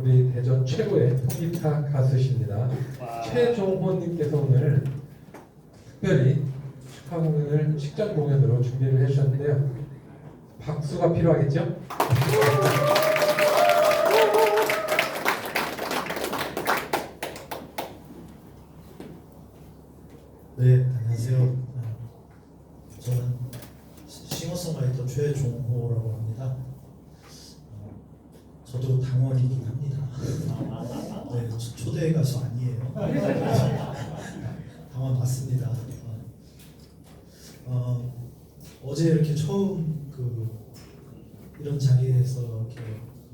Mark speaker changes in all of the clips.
Speaker 1: 우리 대전 최고의 통기타 가수십니다. 최종호님께서 오늘 특별히 축하 공연을 식전 공연으로 준비를 해주셨는데요. 박수가 필요하겠죠?
Speaker 2: 네, 안녕하세요. 저는 싱어송라이터 최종호라고 합니다. 저도 당원이긴 합니다. 네, 초대 가수 아니에요. 당원 맞습니다. 어제 이렇게 처음 이런 자리에서 이렇게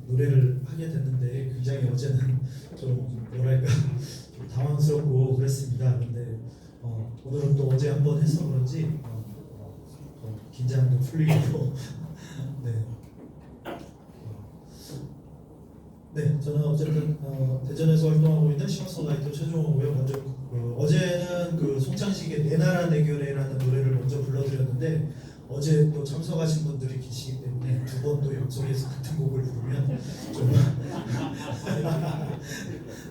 Speaker 2: 노래를 하게 됐는데 굉장히 어제는 좀 뭐랄까 좀 당황스럽고 그랬습니다. 근데 오늘은 또 어제 한번 해서 그런지 긴장도 풀리고 네. 네, 저는 어쨌든 대전에서 활동하고 있는 싱어송라이터 최종호고요. 먼저 어제는 송창식의 내 나라 내 교회라는 노래를 먼저 불러드렸는데 어제 또 참석하신 분들이 계시기 때문에 두 번 또 연속해서 같은 곡을 부르면 좀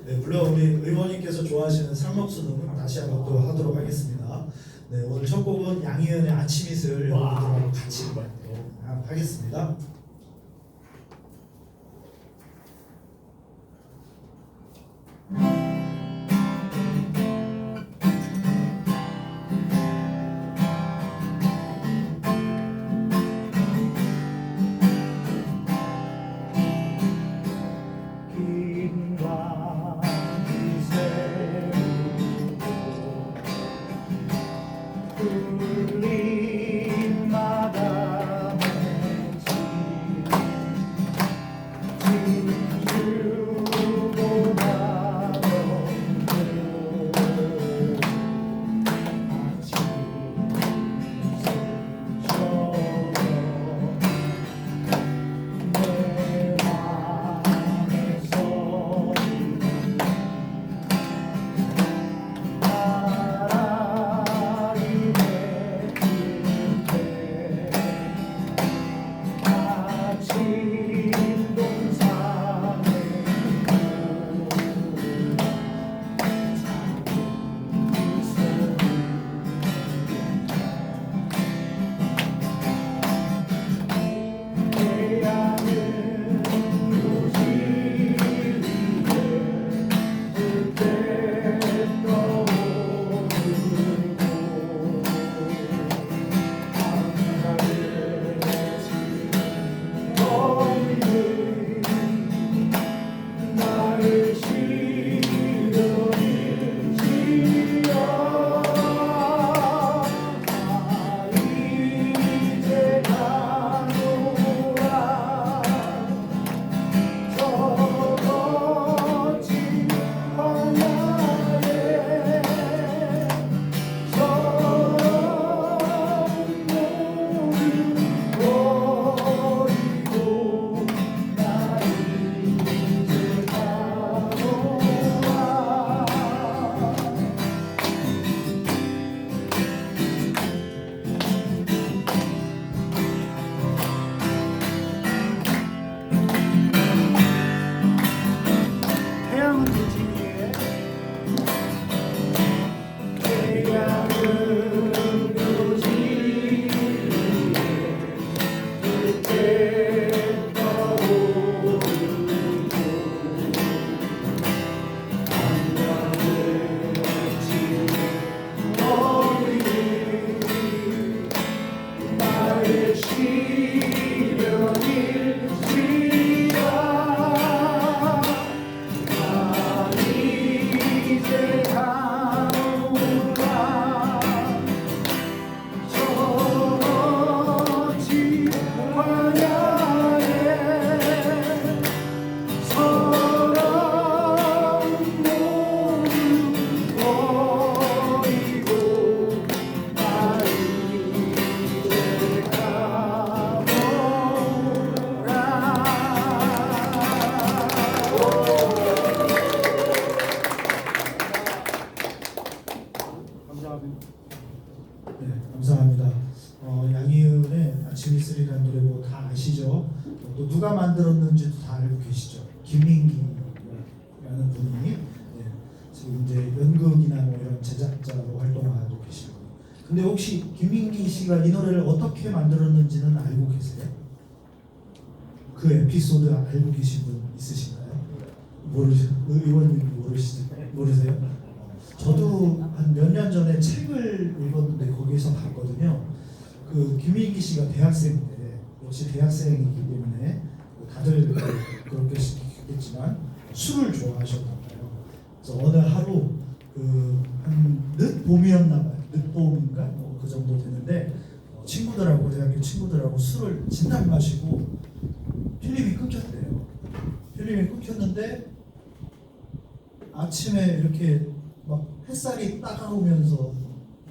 Speaker 2: 네, 물론 우리 의원님께서 좋아하시는 상록수능은 다시 한번 또 하도록 하겠습니다. 네, 오늘 첫 곡은 양희은의 아침 이슬 여러분들하고 같이 하겠습니다.
Speaker 3: 울린 마당에 근데 혹시 김민기 씨가 이 노래를 어떻게 만들었는지는 알고 계세요? 그 에피소드 알고 계신 분 있으신가요? 의원님 모르세요? 저도 한 몇 년 전에 책을 읽었는데 거기에서 봤거든요. 그 김민기 씨가 대학생인데 역시 대학생이기 때문에 다들 그렇게 시켰겠지만 술을 좋아하셨나 봐요. 그래서 어느 하루 한 늦봄이었나 봐요. 늦봄인가 뭐 그 정도 되는데 친구들하고 대학교 친구들하고 술을 진탕 마시고 필름이 끊겼대요. 필름이 끊겼는데 아침에 이렇게 막 햇살이 따가우면서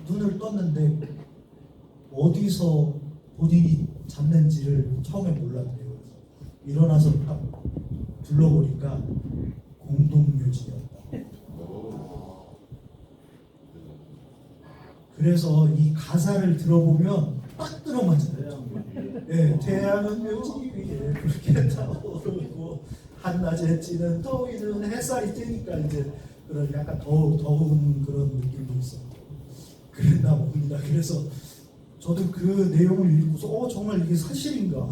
Speaker 3: 눈을 떴는데 어디서 본인이 잤는지를 처음에 몰랐대요. 그래서 일어나서 딱 둘러보니까 공동묘지였다. 그래서 이 가사를 들어보면 딱 들어맞아요. 예, 태양은 묘지 위에 붉게 타오르고 한낮에 찌는 더위는 햇살이 뜨니까 이제 그런 약간 더운 그런 느낌도 있었고 그랬나 봅니다. 그래서 저도 그 내용을 읽고서 정말 이게 사실인가?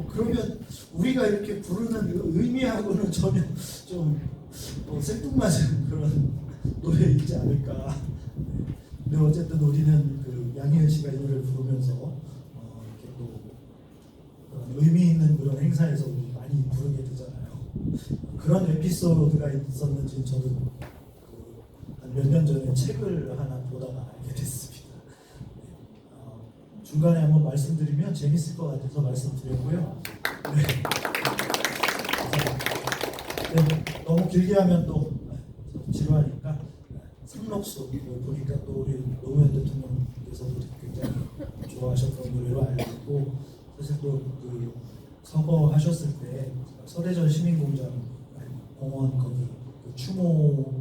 Speaker 3: 그러면 우리가 이렇게 부르는 그 의미하고는 전혀 좀 생뚱맞은 그런 노래이지 않을까. 근데 어쨌든 우리는 그 양희은 씨가 이 노래를 부르면서 이렇게 또 의미 있는 그런 행사에서 우리 많이 부르게 되잖아요. 그런 에피소드가 있었는지 저도 한 몇 년 전에 책을 하나 보다가 알게 됐습니다. 중간에 한번 말씀드리면 재밌을 것 같아서 말씀드렸고요. 네, 너무 길게 하면 또 지루하니까 상록수 보니까 또 우리 노무현 대통령께서도 굉장히 좋아하셨던 노래로 알고 있고 사실 또 그 선거하셨을 때 서대전 시민공장 공원 거기 그 추모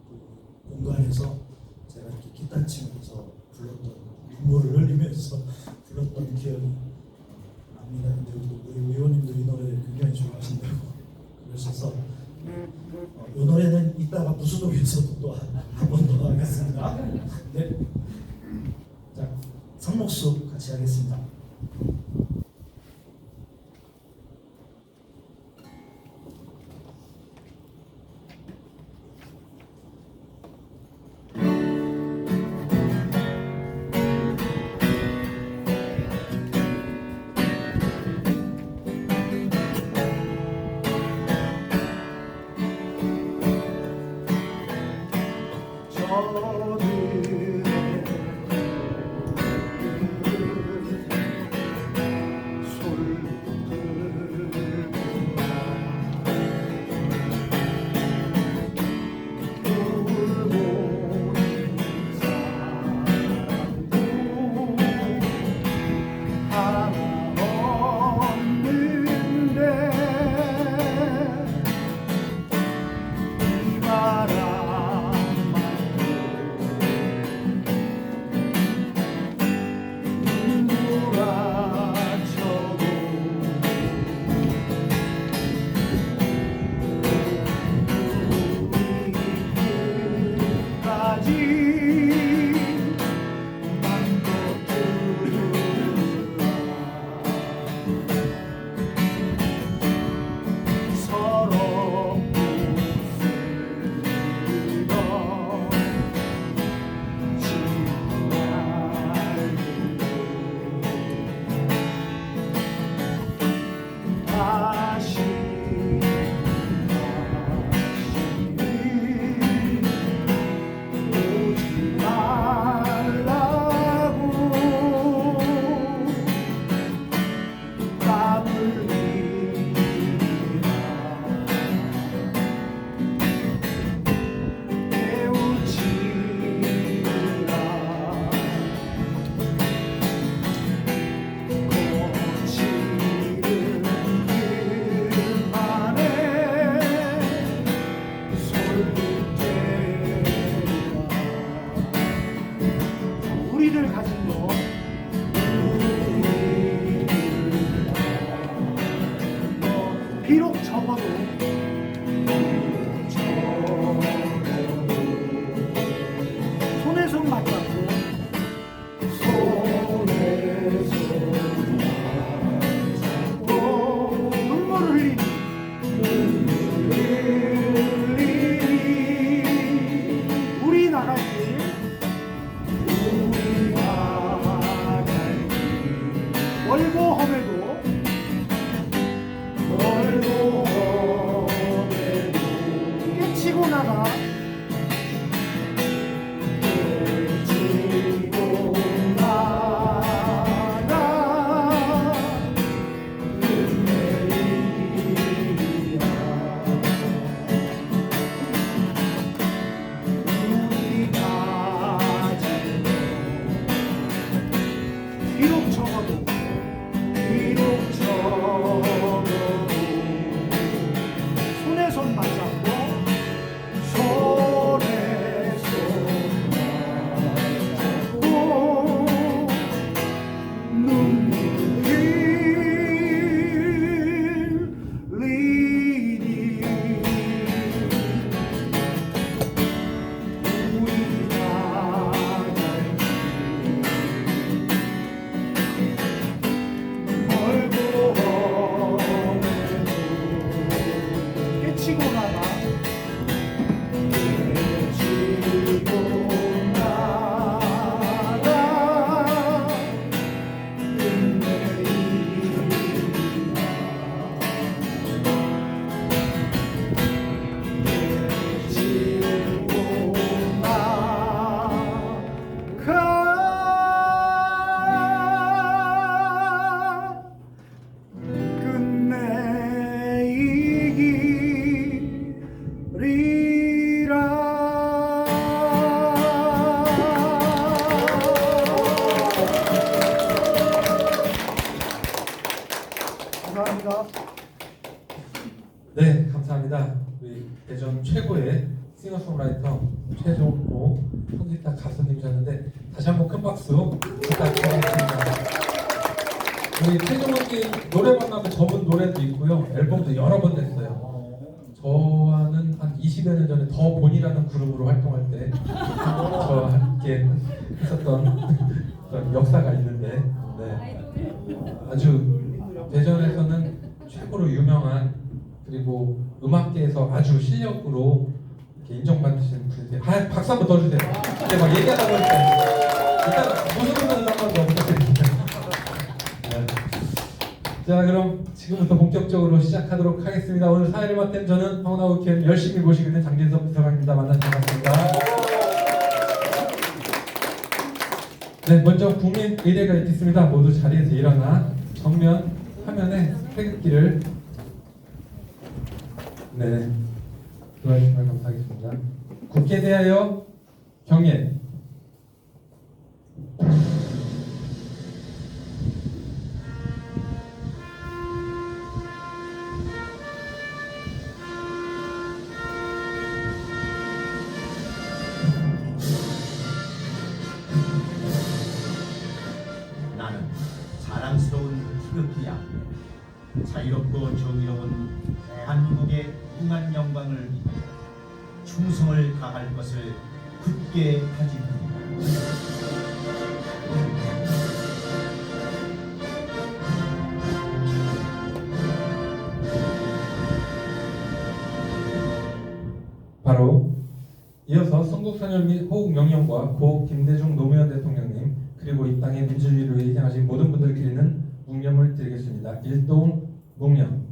Speaker 3: 그 공간에서 제가 이렇게 기타 치면서 불렀던 눈물을 흘리면서 불렀던 기억이 납니다. 근데 우리 의원님도 이 노래 굉장히 좋아하신다고 그러셔서 이 노래는 이따가 부수동에서도 또 한 번 더 하겠습니다. 네, 자 상록수 같이 하겠습니다. 하나가 지고 나라 은혜이야 우리가 비록 적어도 손에 손 맞잡고 손에 손 맞잡고 눈물 흘리니 우리가 깨치고 나가 깨치고 나가 깨치고 나가 끝내이기리라. 감사합니다.
Speaker 1: 네, 감사합니다. 우리 대전 최고의 싱어송라이터 최종호 통기타 가수님이셨는데 다시 한번 큰 박수 부탁드리겠습니다. 우리 최종호님 노래방 가면 접은 노래도 있고요. 앨범도 여러 번 냈어요. 저와는 한 20여 년 전에 더 본이라는 그룹으로 활동할 때 저와 함께 했었던 그런 역사가 있는데 네. 아주 대전에서는 최고로 유명한 그리고 음악계에서 아주 실력으로 이렇게 인정받으시는 분들. 박수 한번 더 주세요. 이제 막 얘기하다 보니까 일단 무슨 음악을 한번 더 부탁드립니다. 네. 자, 그럼 지금부터 본격적으로 시작하도록 하겠습니다. 오늘 사회를 맡은 저는 황나우 캠 열심히 모시고 있는 장진석 비서관입니다. 만나서 반갑습니다. 네, 먼저 국민 의례가 있겠습니다. 모두 자리에서 일어나 정면 화면에 태극기를 네 도와주시면 감사하겠습니다. 국회에 대하여 경례.
Speaker 4: 나는 자랑스러운 태극기야. 자유롭고 정의로운 대한민국의 무궁한 영광을 위해 충성을 다할 것을 굳게 다짐합니다.
Speaker 1: 바로 이어서 성국선열 및 호국 명령과 고 김대중 노무현 대통령님 그리고 이 땅의 민주주의를 위해 희생하신 모든 분들끼리는 묵념을 드리겠습니다. 일동 묵념.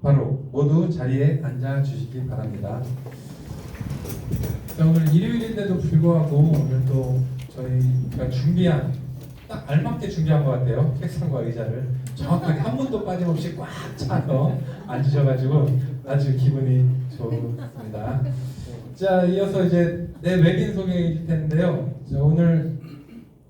Speaker 1: 바로 모두 자리에 앉아 주시기 바랍니다. 자, 오늘 일요일인데도 불구하고 오늘 또 저희가 준비한 딱 알맞게 준비한 것 같아요. 책상과 의자를 정확하게 한 분도 빠짐없이 꽉 차서 앉으셔가지고 아주 기분이 좋습니다. 자, 이어서 이제 내 외빈 소개해드릴 텐데요. 자, 오늘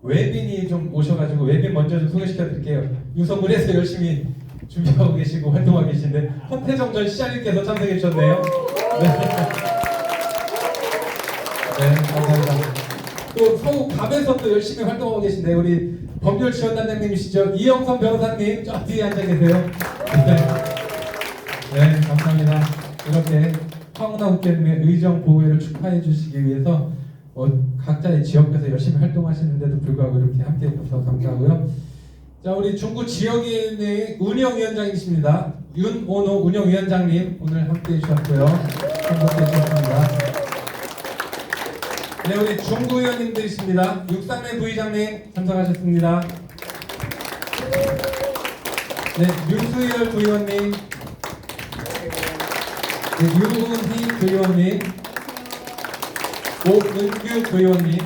Speaker 1: 외빈이 좀 오셔가지고 외빈 먼저 좀 소개시켜드릴게요. 유성문에서 열심히 준비하고 계시고 활동하고 계신데 헌태정 전 시장님께서 참석해 주셨네요. 네. 네, 감사합니다. 또 서울 갑에서 또 열심히 활동하고 계신데 우리 법률지원단장님이시죠? 이영선 변호사님 저 뒤에 앉아 계세요. 네, 네 감사합니다. 이렇게 황운하 국회의원님의 의정 보호회를 축하해 주시기 위해서 각자의 지역에서 열심히 활동하시는데도 불구하고 이렇게 함께 해주셔서 감사하고요. 자, 우리 중구 지역위원회 운영위원장이십니다. 윤오노 운영위원장님 오늘 함께 해주셨고요. 참석해 주셨습니다. 네, 우리 중구 의원님들이십니다. 육상래 부의장님 참석하셨습니다. 네, 윤수열 부의원님, 네, 유은희 부의원님, 오은규 부의원님,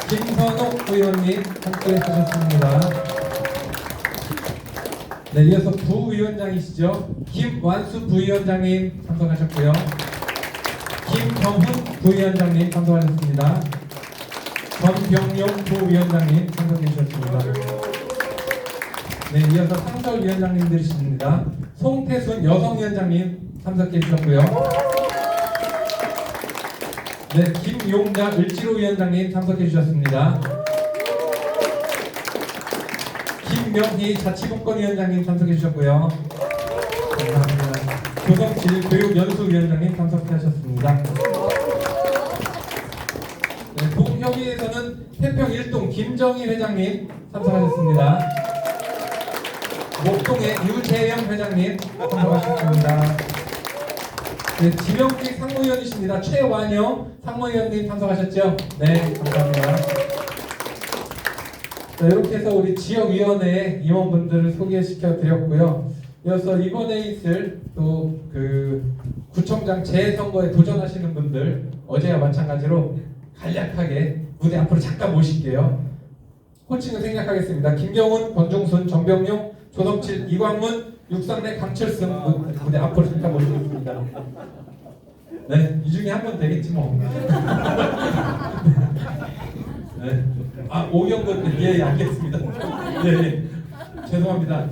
Speaker 1: 김선옥 부의원님 함께 하셨습니다. 네, 이어서 부위원장이시죠. 김완수 부위원장님 참석하셨고요. 김정훈 부위원장님 참석하셨습니다. 전병용 부위원장님 참석해 주셨습니다. 네, 이어서 상설위원장님들이십니다. 송태순 여성위원장님 참석해 주셨고요. 네, 김용자 을지로위원장님 참석해 주셨습니다. 김명희 자치분권위원장님 참석해 주셨고요. 감사합니다. 조성칠 교육연수위원장님 참석해 주셨습니다. 네, 동협의에서는 태평 1동 김정희 회장님 참석하셨습니다. 목동의 유재영 회장님 참석하셨습니다. 네, 지명직 상무위원이십니다. 최완영 상무위원님 참석하셨죠? 네, 감사합니다. 자, 이렇게 해서 우리 지역위원회 임원분들을 소개시켜 드렸고요. 이어서 이번에 있을 또 그 구청장 재선거에 도전하시는 분들 어제와 마찬가지로 간략하게 무대 앞으로 잠깐 모실게요. 호칭을 생략하겠습니다. 김경훈, 권중순, 정병용, 조성칠, 이광문, 육상래, 강철승 무대 앞으로 잠깐 모시겠습니다. 네, 이 중에 한 명 되겠지 뭐. 네. 아, 오경근, 예, 알겠습니다. 예, 죄송합니다.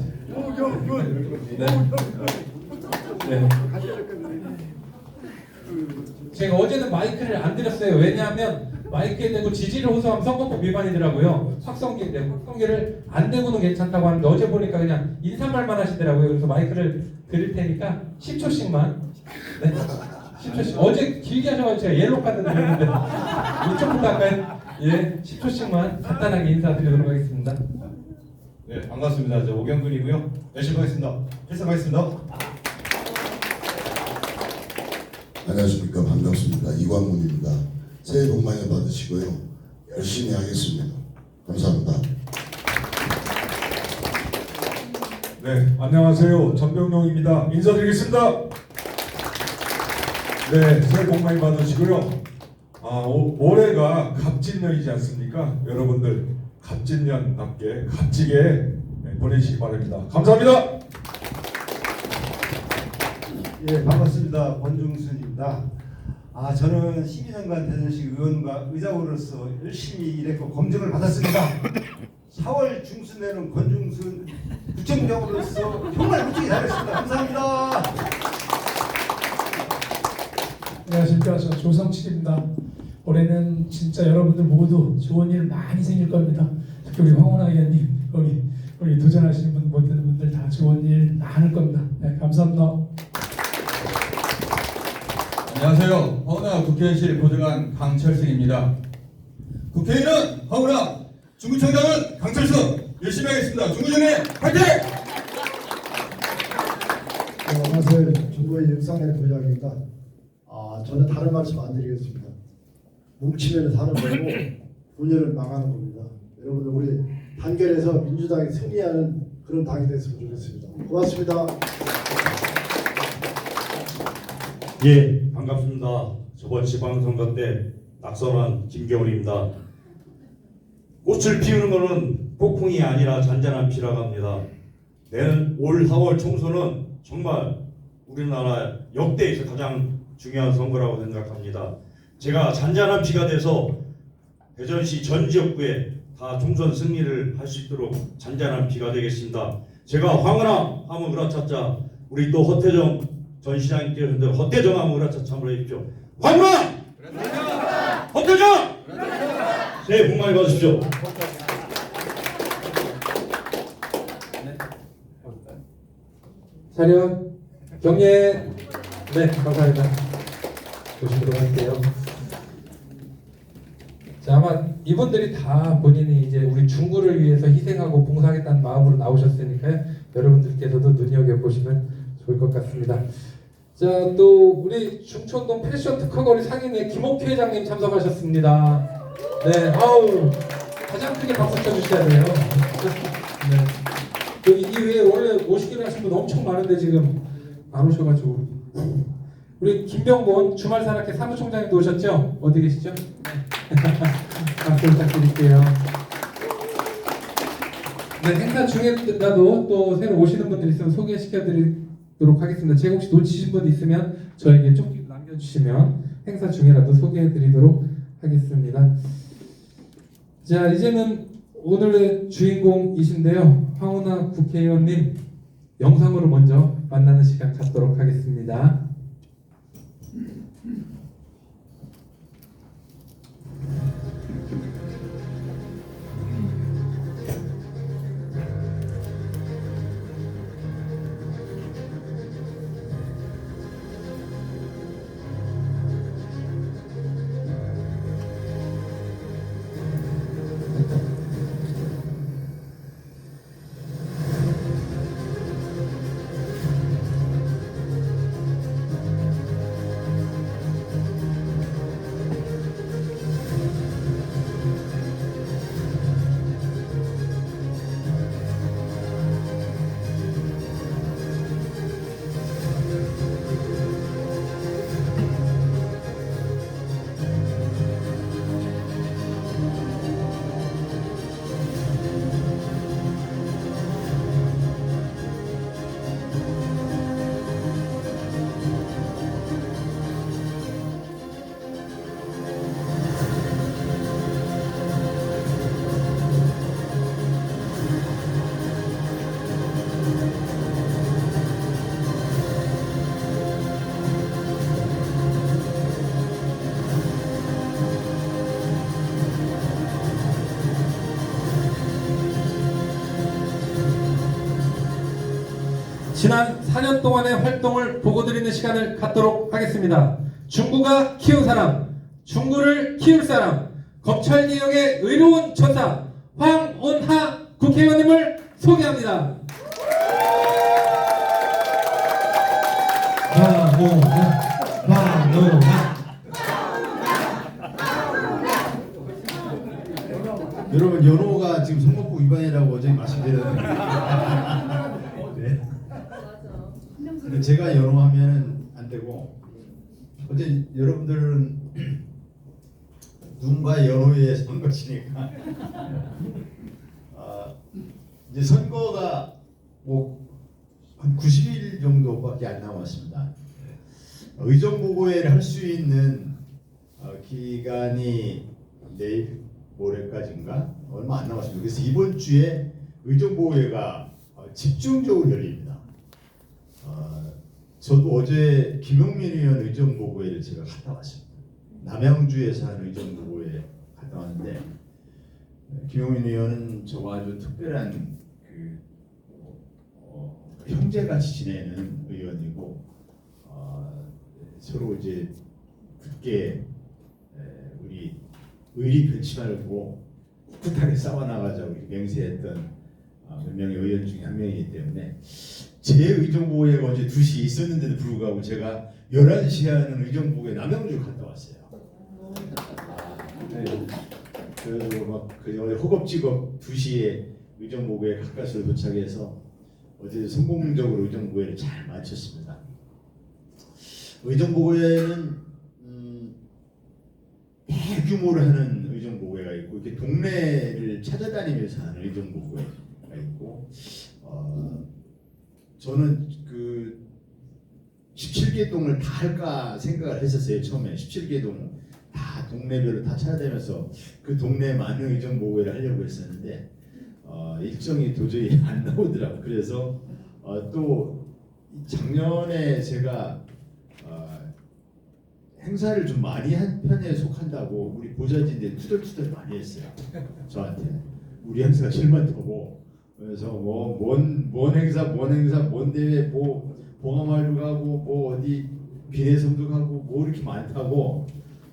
Speaker 1: 네. 네. 제가 어제는 마이크를 안 드렸어요. 왜냐하면 마이크에 대고 지지를 호소하면 선거법 위반이더라고요. 확성기를 안 대고는 괜찮다고 하는데 어제 보니까 그냥 인사말만 하시더라고요. 그래서 마이크를 드릴 테니까 10초씩만. 네. 10초씩. 어제 길게 하셔가지고 제가 옐로 카드 드렸는데 이쪽부터 할까요? 예, 10초씩만 간단하게 인사드리도록 하겠습니다.
Speaker 5: 네, 반갑습니다. 저 오경근이고요. 열심히 하겠습니다. 필승하겠습니다.
Speaker 6: 안녕하십니까. 반갑습니다. 이광문입니다. 새해 복 많이 받으시고요. 열심히 하겠습니다. 감사합니다.
Speaker 5: 네, 안녕하세요. 전병용입니다. 인사드리겠습니다. 네, 새해 복 많이 받으시고요. 올해가 갑진년이지 않습니까? 여러분들 갑진년답게 값지게 보내시기 바랍니다. 감사합니다.
Speaker 7: 예, 반갑습니다. 권중순입니다. 저는 12년간 대전시 의원과 의장으로서 열심히 일했고 검증을 받았습니다. 4월 중순에는 권중순 구청장으로서 정말 멋지게 잘했습니다. 감사합니다.
Speaker 3: 안녕하십니까. 저 조성칠입니다. 올해는 진짜 여러분들 모두 좋은 일 많이 생길 겁니다. 특히 우리 황운하 의원님, 거기 도전하시는 분, 못 되는 분들 다 좋은 일 많을 겁니다. 네, 감사합니다.
Speaker 8: 안녕하세요. 황운하 국회의원실 고등한 강철승입니다. 국회의원은 황운하, 중구청장은 강철승 열심히 하겠습니다. 중구청에 화이팅!
Speaker 9: 안녕하세요. 중구의 육상래 부회장입니다. 저는 다른 말씀 안 드리겠습니다. 뭉치면 사는 거고 분열은 망하는 겁니다. 여러분들 우리 단결해서 민주당이 승리하는 그런 당이 됐으면 좋겠습니다. 고맙습니다.
Speaker 10: 예, 반갑습니다. 저번 지방선거 때 낙선한 김경훈입니다. 꽃을 피우는 것은 폭풍이 아니라 잔잔한 비라고 합니다. 내년 올 4월 총선은 정말 우리나라 역대에서 가장 중요한 선거라고 생각합니다. 제가 잔잔한 비가 돼서 대전시 전 지역구에 다 총선 승리를 할 수 있도록 잔잔한 비가 되겠습니다. 제가 황은아 하면 으라차차, 우리 또 허태정 전 시장님께서 허태정 하면 으라차차 한번 해주십시오. 황은아! 허태정! 새해 복 많이 받으십시오.
Speaker 1: 차렷, 경례. 네, 감사합니다. 보시도록 할게요. 자, 아마 이분들이 다 본인이 이제 우리 중구를 위해서 희생하고 봉사하겠다는 마음으로 나오셨으니까요. 여러분들께서도 눈여겨보시면 좋을 것 같습니다. 자, 또 우리 중촌동 패션 특허거리 상인회 김옥희 회장님 참석하셨습니다. 네, 아우 가장 크게 박수 쳐주셔야 돼요. 네. 여기 이외에 원래 오시기로 하신 분 엄청 많은데 지금 안 오셔가지고. 우리 김병곤 주말 사랑회 사무총장님도 오셨죠? 어디 계시죠? 박수 부탁드릴게요. 네, 행사 중에라도 또 새로 오시는 분들 있으면 소개시켜드리도록 하겠습니다. 제가 혹시 놓치신 분 있으면 저에게 좀 남겨주시면 행사 중에라도 소개해드리도록 하겠습니다. 자, 이제는 오늘의 주인공이신데요. 황운하 국회의원님 영상으로 먼저 만나는 시간 갖도록 하겠습니다. 지난 4년 동안의 활동을 보고드리는 시간을 갖도록 하겠습니다. 중구가 키운 사람, 중구를 키울 사람, 검찰개혁의 의로운 전사 황운하 국회의원님을 소개합니다. 황운하
Speaker 11: 여러분, 연호가 지금 선거법 위반이라고 어제 말씀드렸는데 네. 근데 제가 연호하면 안 되고, 어제 여러분들은 누군가 연호에 선 것이니까 이제 선거가 뭐 한 90일 정도밖에 안 남았습니다. 의정부고회를 할 수 있는 기간이 내일 모레까지인가 얼마 안 남았습니다. 그래서 이번 주에 의정부고회가 집중적으로 열립니다. 저도 어제 김용민 의원 의정부고회를 제가 갔다 왔습니다. 남양주에서 한 의정부고회 갔다 왔는데, 김용민 의원은 저와 아주 특별한 형제같이 지내는 의원이고, 서로 이제 굳게 우리 의리 변치 말고 꿋꿋하게 싸워나가자고 맹세했던 몇 명의 의원 중에 한 명이기 때문에, 제 의정부회가 어제 2시에 있었는데도 불구하고 제가 11시에 하는 의정부회 남양주 갔다 왔어요. 그래서 막 허겁지겁 2시에 의정부회에 가까스로 도착해서 어제 성공적으로 의정부회를 잘 마쳤습니다. 의정부회는 대규모로 하는 의정부회가 있고, 이렇게 동네를 찾아다니면서 하는 의정부가 있고 저는 그 17개 동을 다 할까 생각을 했었어요. 처음에 17개 동 다 동네별로 다 찾아다니면서 그 동네 많은 의정부회를 하려고 했었는데 일정이 도저히 안 나오더라고요. 그래서 또 작년에 제가 행사를 좀 많이 한 편에 속한다고 우리 보좌진들 투덜투덜 많이 했어요. 저한테 우리 행사가 제일 많다고. 그래서 뭔 행사 뭔 대회 뭐 봉화마을도 가고 뭐 어디 비례섬도 가고 뭐 이렇게 많다고.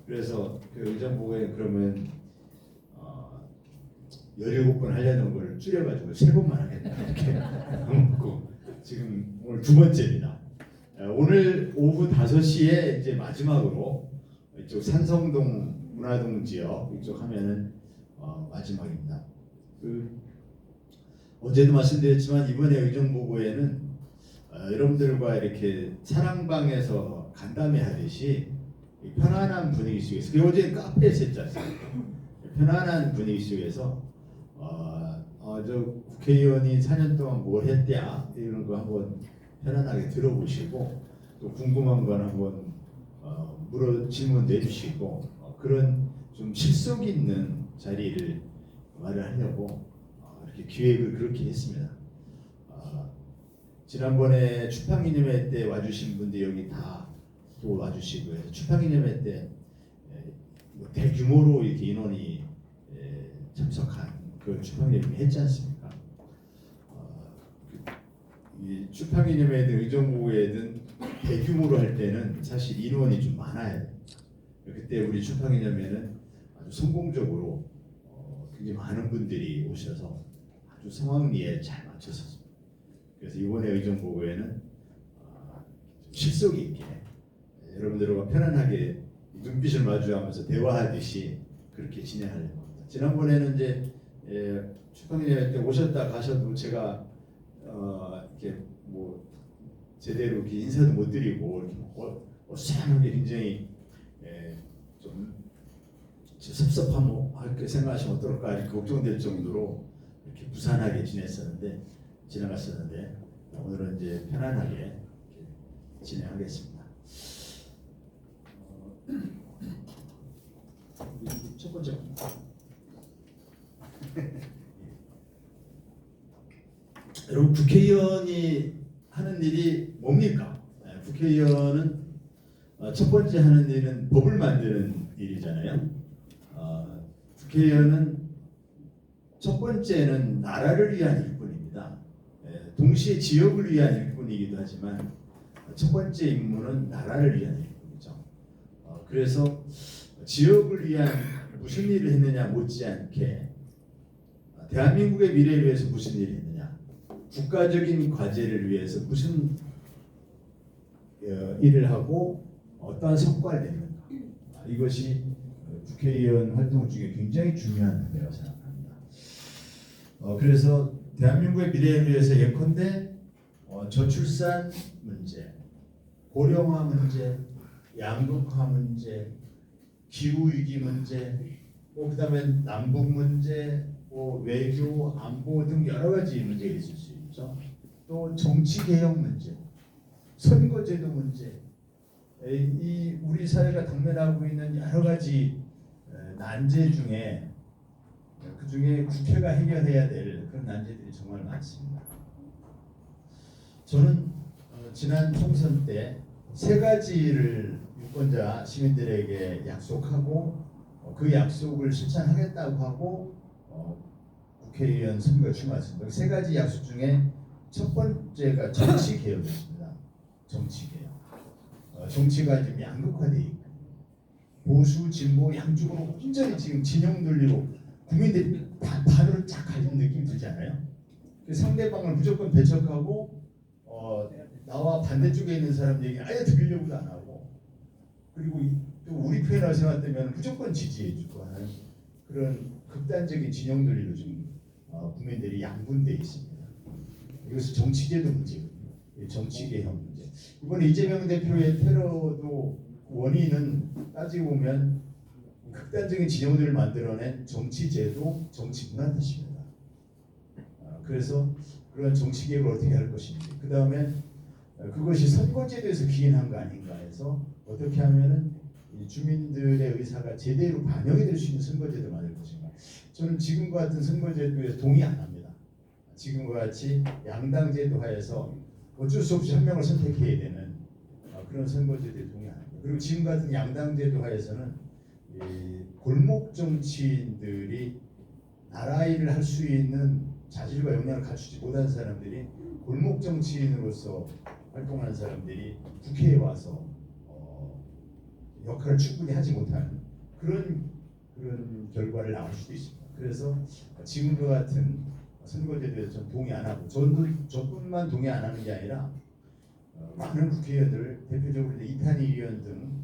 Speaker 11: 그래서 그 의정부에 그러면 17번 하려는 걸 줄여가지고 3번만 하겠다 이렇게 먹고 지금 오늘 2번째입니다. 오늘 오후 5시에 이제 마지막으로 이쪽 산성동 문화동 지역 이쪽 하면은 마지막입니다. 어제도 말씀드렸지만 이번에 의정부고에는 여러분들과 이렇게 사랑방에서 간담회 하듯이 편안한 분위기 속에서 어제 카페에서 했지 않습니까? 편안한 분위기 속에서 저 국회의원이 4년 동안 뭘 했대야 이런 거 한번 편안하게 들어보시고 또 궁금한 건 한번 질문 내주시고 그런 좀 실속 있는 자리를 마련하려고 이렇게 기획을 그렇게 했습니다. 지난번에 출판기념회 때 와주신 분들 여기 다 또 와주시고 해서 출판기념회 때 대규모로 이렇게 인원이 참석한 그 출판기념회 했지 않습니까? 이 출판기념회든 의정부회든 대규모로 할 때는 사실 인원이 좀 많아야 돼요. 그때 우리 출판기념회는 아주 성공적으로 굉장히 많은 분들이 오셔서 아주 성황리에 잘 맞춰서 그래서 이번에 의정부회는 실속 있게 여러분들과 편안하게 눈빛을 마주하면서 대화하듯이 그렇게 진행하려고 합니다. 지난번에는 이제 출판기념회 때 오셨다 가셔도 제가 이렇게 뭐 제대로 이렇게 인사도 못 드리고 이렇게 어수선하게 굉장히 좀 섭섭하고 이렇게 생각하시면 어떨까 이렇게 걱정될 정도로 이렇게 무산하게 지나갔었는데 오늘은 이제 편안하게 이렇게 진행하겠습니다. 첫 번째 여러분 국회의원이 하는 일이 뭡니까? 국회의원은 첫 번째 하는 일은 법을 만드는 일이잖아요. 국회의원은 첫 번째는 나라를 위한 일뿐입니다. 동시에 지역을 위한 일뿐이기도 하지만 첫 번째 임무는 나라를 위한 일뿐이죠. 그래서 지역을 위한 무슨 일을 했느냐 못지않게 대한민국의 미래를 위해서 무슨 일을 했느냐 국가적인 과제를 위해서 무슨 일을 하고 어떠한 성과를 내는가 이것이 국회의원 활동 중에 굉장히 중요한 부분이라고 생각합니다. 그래서 대한민국의 미래를 위해서 예컨대 저출산 문제, 고령화 문제, 양극화 문제, 기후위기 문제, 그다음에 남북 문제, 외교, 안보 등 여러 가지 문제가 있을 수 있죠. 또 정치개혁 문제, 선거제도 문제, 이 우리 사회가 당면하고 있는 여러 가지 난제 중에 그 중에 국회가 해결해야 될 그런 난제들이 정말 많습니다. 저는 지난 총선 때 3가지를 유권자 시민들에게 약속하고 그 약속을 실천하겠다고 하고 국회의원 선거에 출마했습니다. 3가지 약속 중에 첫 번째가 정치 개혁이었습니다. 정치 개혁. 정치가 지금 양극화되어 있고 보수 진보 양쪽으로 완전히 지금 진영 돌리고 국민들이 다 반으로 쫙 갈린 느낌이 들지 않아요? 상대방을 무조건 배척하고 나와 반대쪽에 있는 사람 얘기 아예 들으려고도 안 하고 그리고 또 우리 편이라고 생각되면 무조건 지지해주고 하는 그런 극단적인 진영 돌리로 지금 국민들이 양분되어 있습니다. 이것은 정치제도 문제거든요. 정치개혁 문제. 이번에 이재명 대표의 테러도 원인은 따지고 보면 극단적인 진영들을 만들어낸 정치제도, 정치문화 탓입니다. 그래서 그런 정치개혁을 어떻게 할 것인지, 그 다음에 그것이 선거제도에서 기인한 거 아닌가 해서 어떻게 하면은 이 주민들의 의사가 제대로 반영이 될 수 있는 선거제도를 만들 것인가. 저는 지금과 같은 선거제도에 동의 안 합니다. 지금과 같이 양당제도 하에서 어쩔 수 없이 한 명을 선택해야 되는 그런 선거제도에 동의 안 합니다. 그리고 지금 같은 양당제도 하에서는 이 골목 정치인들이 나라 일을 할 수 있는 자질과 역량을 갖추지 못한 사람들이 골목 정치인으로서 활동하는 사람들이 국회에 와서 역할을 충분히 하지 못하는 그런 결과를 낳을 수도 있습니다. 그래서 지금과 같은 선거제도에 좀 동의 안 하고, 저뿐만 동의 안 하는 게 아니라 많은 국회의원들, 대표적으로 이탄희 의원 등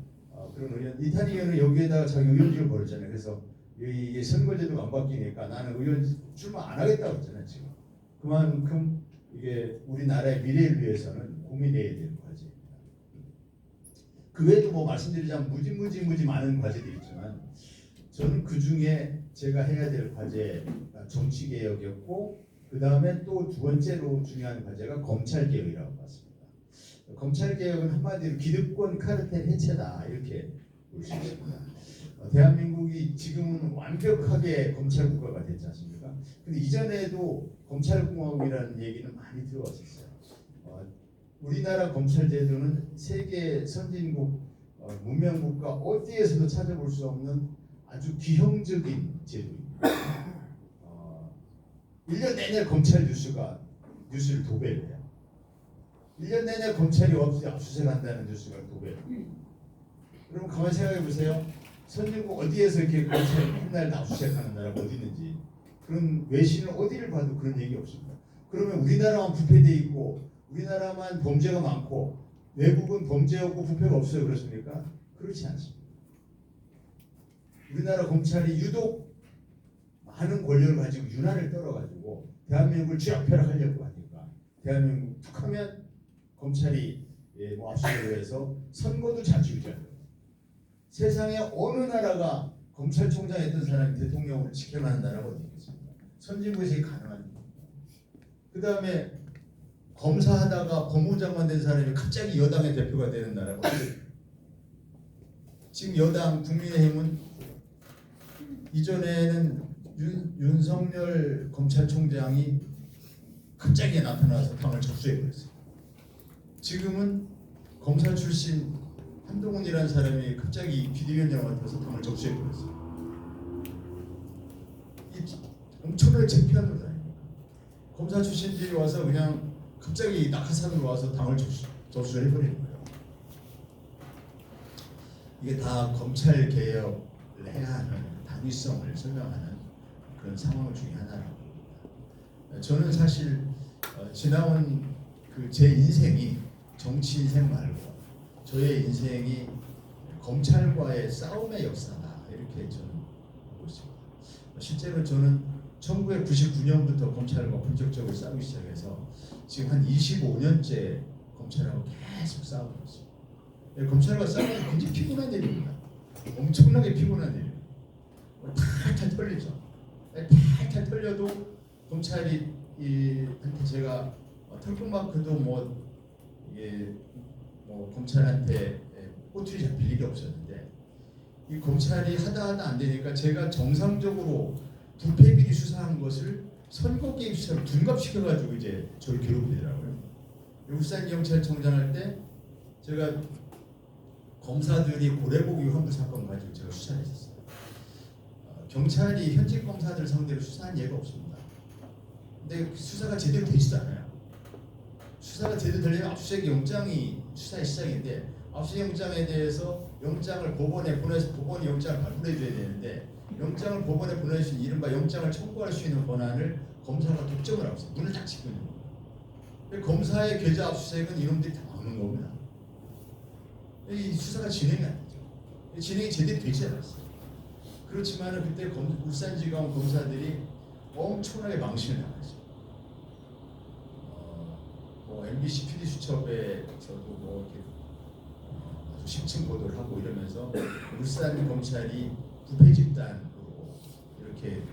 Speaker 11: 그런 의원, 이탄희 의원은 여기에다가 자기 의원직을 버렸잖아요. 그래서 이 선거제도가 안 바뀌니까 나는 의원 출마 안 하겠다고 했잖아요. 지금 그만큼 이게 우리나라의 미래를 위해서는 고민해야 되는 과제입니다. 그 외에도 뭐 말씀드리자면 무지 많은 과제들이 있지만, 저는 그 중에 제가 해야 될 과제가 정치 개혁이었고, 그 다음에 또 두 번째로 중요한 과제가 검찰 개혁이라고 봤습니다. 검찰 개혁은 한마디로 기득권 카르텔 해체다, 이렇게 볼 수 있습니다. 대한민국이 지금은 완벽하게 검찰국가가 됐지 않습니까? 근데 이전에도 검찰공화국이라는 얘기는 많이 들어왔었어요. 우리나라 검찰 제도는 세계 선진국, 문명국가 어디에서도 찾아볼 수 없는 아주 기형적인 제도입니다. 1년 내내 검찰 뉴스를 도배를 해요. 1년 내내 검찰이 압수수색한다는 뉴스가 도배를 해요. 그럼 가만히 생각해 보세요. 선진국 어디에서 이렇게 검찰이 맨날 압수수색하는 나라가 어디 있는지, 그런 외신을 어디를 봐도 그런 얘기 없습니다. 그러면 우리나라만 부패돼 있고 우리나라만 범죄가 많고 외국은 범죄 없고 부패가 없어요, 그렇습니까? 그렇지 않습니다. 우리나라 검찰이 유독 많은 권력을 가지고 윤활을 떨어가지고 대한민국을 쥐락펴락하려고 하니까, 대한민국 툭하면 검찰이 압수수색을 해서 선거도 자주유지하고, 세상에 어느 나라가 검찰총장 했던 사람이 대통령으로 지켜나는 나라가 어디 있겠습니까? 선진국에서 이게 가능한 일입니다. 그 다음에 검사하다가 법무장관 된 사람이 갑자기 여당의 대표가 되는 나라가 어디 있습니까? 지금 여당 국민의힘은 이전에는 윤석열 검찰총장이 갑자기 나타나서 당을 접수해버렸어요. 지금은 검사 출신 한동훈이라는 사람이 갑자기 비대위원장 맡아서 당을 접수해버렸어요. 엄청나게 창피한 것 아닙니까? 검사 출신들이 와서 그냥 갑자기 낙하산으로 와서 당을 접수를 해버리는 거예요. 이게 다 검찰 개혁을 해야 하는 당위성을 설명하는 그런 상황 중에 하나라고 봅니다. 저는 사실 지나온 제 인생이 정치 인생 말고 저의 인생이 검찰과의 싸움의 역사다, 이렇게 저는 보고 있습니다. 실제로 저는 1999년부터 검찰과 본격적으로 싸우기 시작해서 지금 한 25년째 검찰하고 계속 싸우고 있습니다. 검찰과 싸우는 게 굉장히 피곤한 일입니다. 엄청나게 피곤한 일이에요. 탈탈 털리죠. 탈탈 털려도 검찰이 한테 제가 털끝만큼도 검찰한테 꼬투리 잡힐 일이 없었는데, 이 검찰이 하다 안 되니까 제가 정상적으로 부패비리 수사한 것을 선거 개입 수사로 둔갑시켜가지고 이제 저를 괴롭히더라고요. 울산경찰청장 할 때 제가 검사들이 고래고기 환부 사건 가지고 제가 수사를 했었어요. 경찰이 현직 검사들 상대로 수사한 예가 없습니다. 근데 수사가 제대로 되지도 않아요. 수사가 제대로 되려면 압수수색 영장이 수사의 시작인데, 압수수색 영장에 대해서 영장을 법원에 보내서 법원이 영장을 발부해줘야 되는데, 영장을 법원에 보낼 수 있는 이른바 영장을 청구할 수 있는 권한을 검사가 독점을 하고 있어요. 문을 딱 닫고 있는 거예요. 검사의 계좌 압수수색은 이놈들이 다 막는 겁니다. 이 수사가 진행이 안 되죠. 진행이 제대로 되지 않았어요. 그렇지만 그때 울산지검 검사들이 엄청나게 망신을 당했어요. MBC PD수첩에서도 이렇게 아주 심층 보도를 하고 이러면서 울산 검찰이 부패 집단으로 이렇게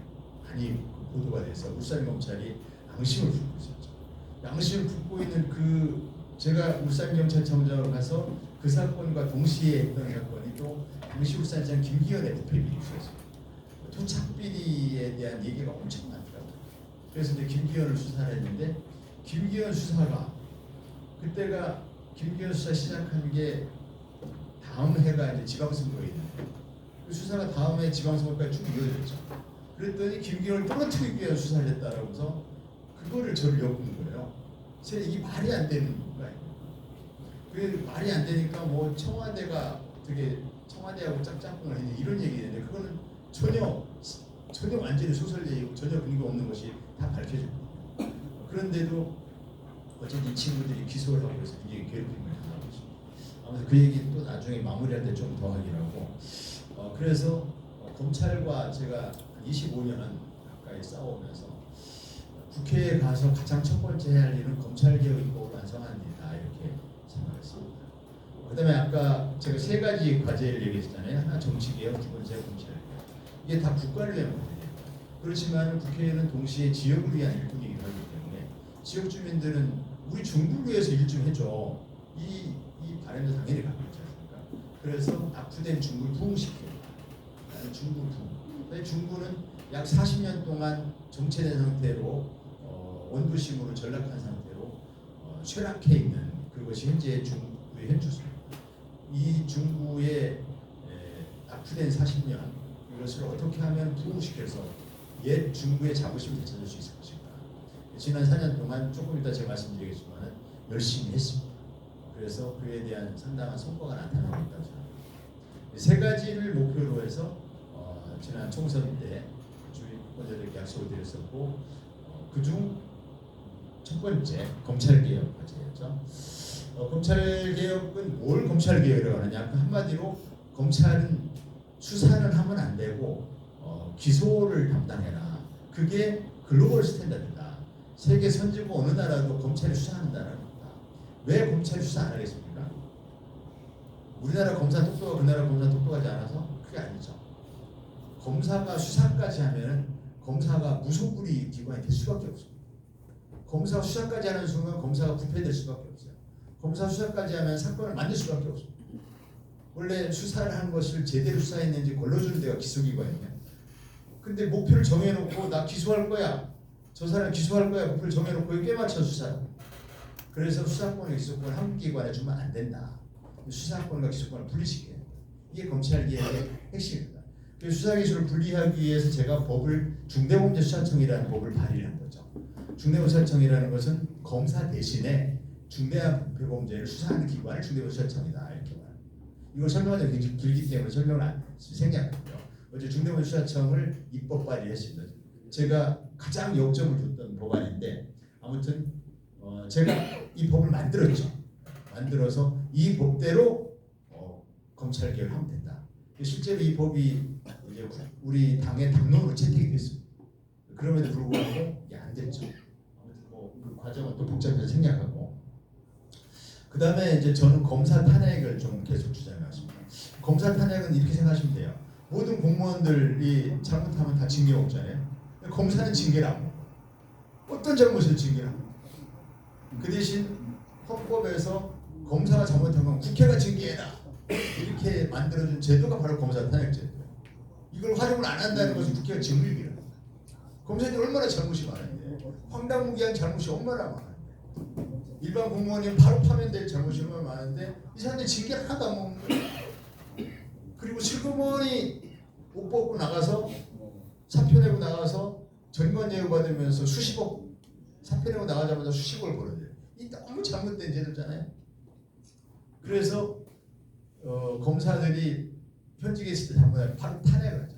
Speaker 11: 많이 보도가 돼서 울산 검찰이 양심을 품고 있었죠. 양심을 품고 있는 제가 울산 경찰청장으로 가서 그 사건과 동시에 했던 사건이 또 당시 울산시장 김기현의 부패 비리 수였어요. 토착 비리에 대한 얘기가 엄청 많더라고요. 그래서 이제 김기현을 수사를 했는데 김기현 수사가 그때가 김기현 수사 시작한 게 다음 해가 이제 지방선거였는데 그 수사가 다음 해 지방선거까지 쭉 이어졌죠. 그랬더니 김기현을 떨어뜨리기 위한 수사를 했다라고 해서 그거를 저를 엮은 거예요. 제가 이게 말이 안 되는 거예요. 그 말이 안 되니까 뭐 청와대하고 짝짝꿍을 했는데 이런 얘기인데 그거는 전혀 완전히 소설 얘기고 전혀 근거 없는 것이 다 밝혀집니다. 그런데도 어쨌든 이 친구들이 기소를 하고 해서 이게 괴롭힘을 당하고 있습니다. 아무튼 그 얘기 또 나중에 마무리할 때 좀 더 하기라고. 그래서 검찰과 제가 25년 가까이 싸우면서 국회에 가서 가장 첫 번째 해야 할 일은 검찰개혁입법을 완성하는 일이다 이렇게 생각했습니다. 그다음에 아까 제가 세 가지 과제를 얘기했잖아요. 하나 정치개혁, 두 번째 검찰개혁. 이게 다 국가를 위한 문제예요. 그렇지만 국회에는 동시에 지역을 위한 일꾼이기도 하기 때문에 지역 주민들은 우리 중부를 위해서 일 좀 해줘. 이 바람도 당연히 갖고 있지 않습니까? 그래서 압수된 중부를 부흥시켜요. 나는 중부 부흥. 중부는 약 40년 동안 정체된 상태로 원부심으로 전락한 상태로 쇠락해 있는 그것이 현재 중부의 현주소입니다. 이 중부의 압수된 40년 이것을 어떻게 하면 부흥시켜서 옛 중부의 자부심을 되찾을 수 있을 것인가. 지난 4년 동안 조금 이따 제가 말씀드리겠지만 열심히 했습니다. 그래서 그에 대한 상당한 성과가 나타나고 있다고 생각합니다. 세 가지를 목표로 해서 지난 총선 때 주위 후보자들에게 약속을 드렸었고 그중 첫 번째 검찰개혁 과제였죠. 검찰개혁은 뭘 검찰개혁이라고 하느냐. 한마디로 검찰은 수사는 하면 안 되고 기소를 담당해라. 그게 글로벌 스탠다드다. 세계 선진국 어느 나라도 검찰이 수사한다는 겁니다. 왜 검찰이 수사 안 하겠습니까? 우리나라 검사 똑똑하고 그 나라 검사 똑똑하지 않아서? 그게 아니죠. 검사가 수사까지 하면 검사가 무소불위 기관이 될 수밖에 없습니다. 검사가 수사까지 하는 순간 검사가 부패될 수밖에 없어요. 검사 수사까지 하면 사건을 만들 수밖에 없습니다. 원래 수사를 한 것을 제대로 수사했는지 걸러주는 데가 기소기관이에요. 근데 목표를 정해놓고 나 기소할 거야. 저 사람 기소할 거야. 목표를 정해놓고 꽤 맞춰 수사를. 그래서 수사권과 기소권을 한 기관에 주면 안 된다. 수사권과 기소권을 분리시켜야 된다. 이게 검찰개혁의 핵심입니다. 그 수사기술을 분리하기 위해서 제가 중대범죄수사청이라는 법을 발의한 거죠. 중대범죄수사청이라는 것은 검사 대신에 중대한 부패범죄를 수사하는 기관을 중대범죄수사청이다 이렇게 말합니다. 이걸 설명하자면 굉장히 길기 때문에 설명을 생략하고요. 어제 중대범죄수사청을 입법 발의했습니다. 제가 가장 역점을 줬던 법안인데 아무튼 제가 이 법을 만들었죠. 만들어서 이 법대로 검찰개혁을 하면 된다. 실제로 이 법이 이제 우리 당의 당론으로 채택이 됐습니다. 그럼에도 불구하고 이게 안 됐죠. 아무튼 그 과정은 또 복잡해서 생략하고 그 다음에 이제 저는 검사 탄핵을 좀 계속 주장해왔습니다. 검사 탄핵은 이렇게 생각하시면 돼요. 모든 공무원들이 잘못하면 다 징계 먹잖아요. 검사는 징계를 안 먹어요. 어떤 잘못을 징계를 안 먹어요. 그 대신 헌법에서 검사가 잘못하면 국회가 징계해라 이렇게 만들어준 제도가 바로 검사 탄핵 제도예요. 이걸 활용을 안 한다는 것은 국회가 징계를 합니다. 검사들이 얼마나 잘못이 많은데 황당무계한 잘못이 얼마나 많은데 일반 공무원이 바로 파면될 잘못이 얼마나 많은데 이 사람들이 징계를 하나도 안 먹는 거예요. 그리고 슬그머니 옷 벗고 나가서 사표 내고 나가서 전관 예우 받으면서 수십억 사표 내고 나가자마자 수십억을 벌어들여요. 이 너무 잘못된 제도잖아요. 그래서 검사들이 현직에 있을 때 잘못하면 바로 탄핵을 하죠.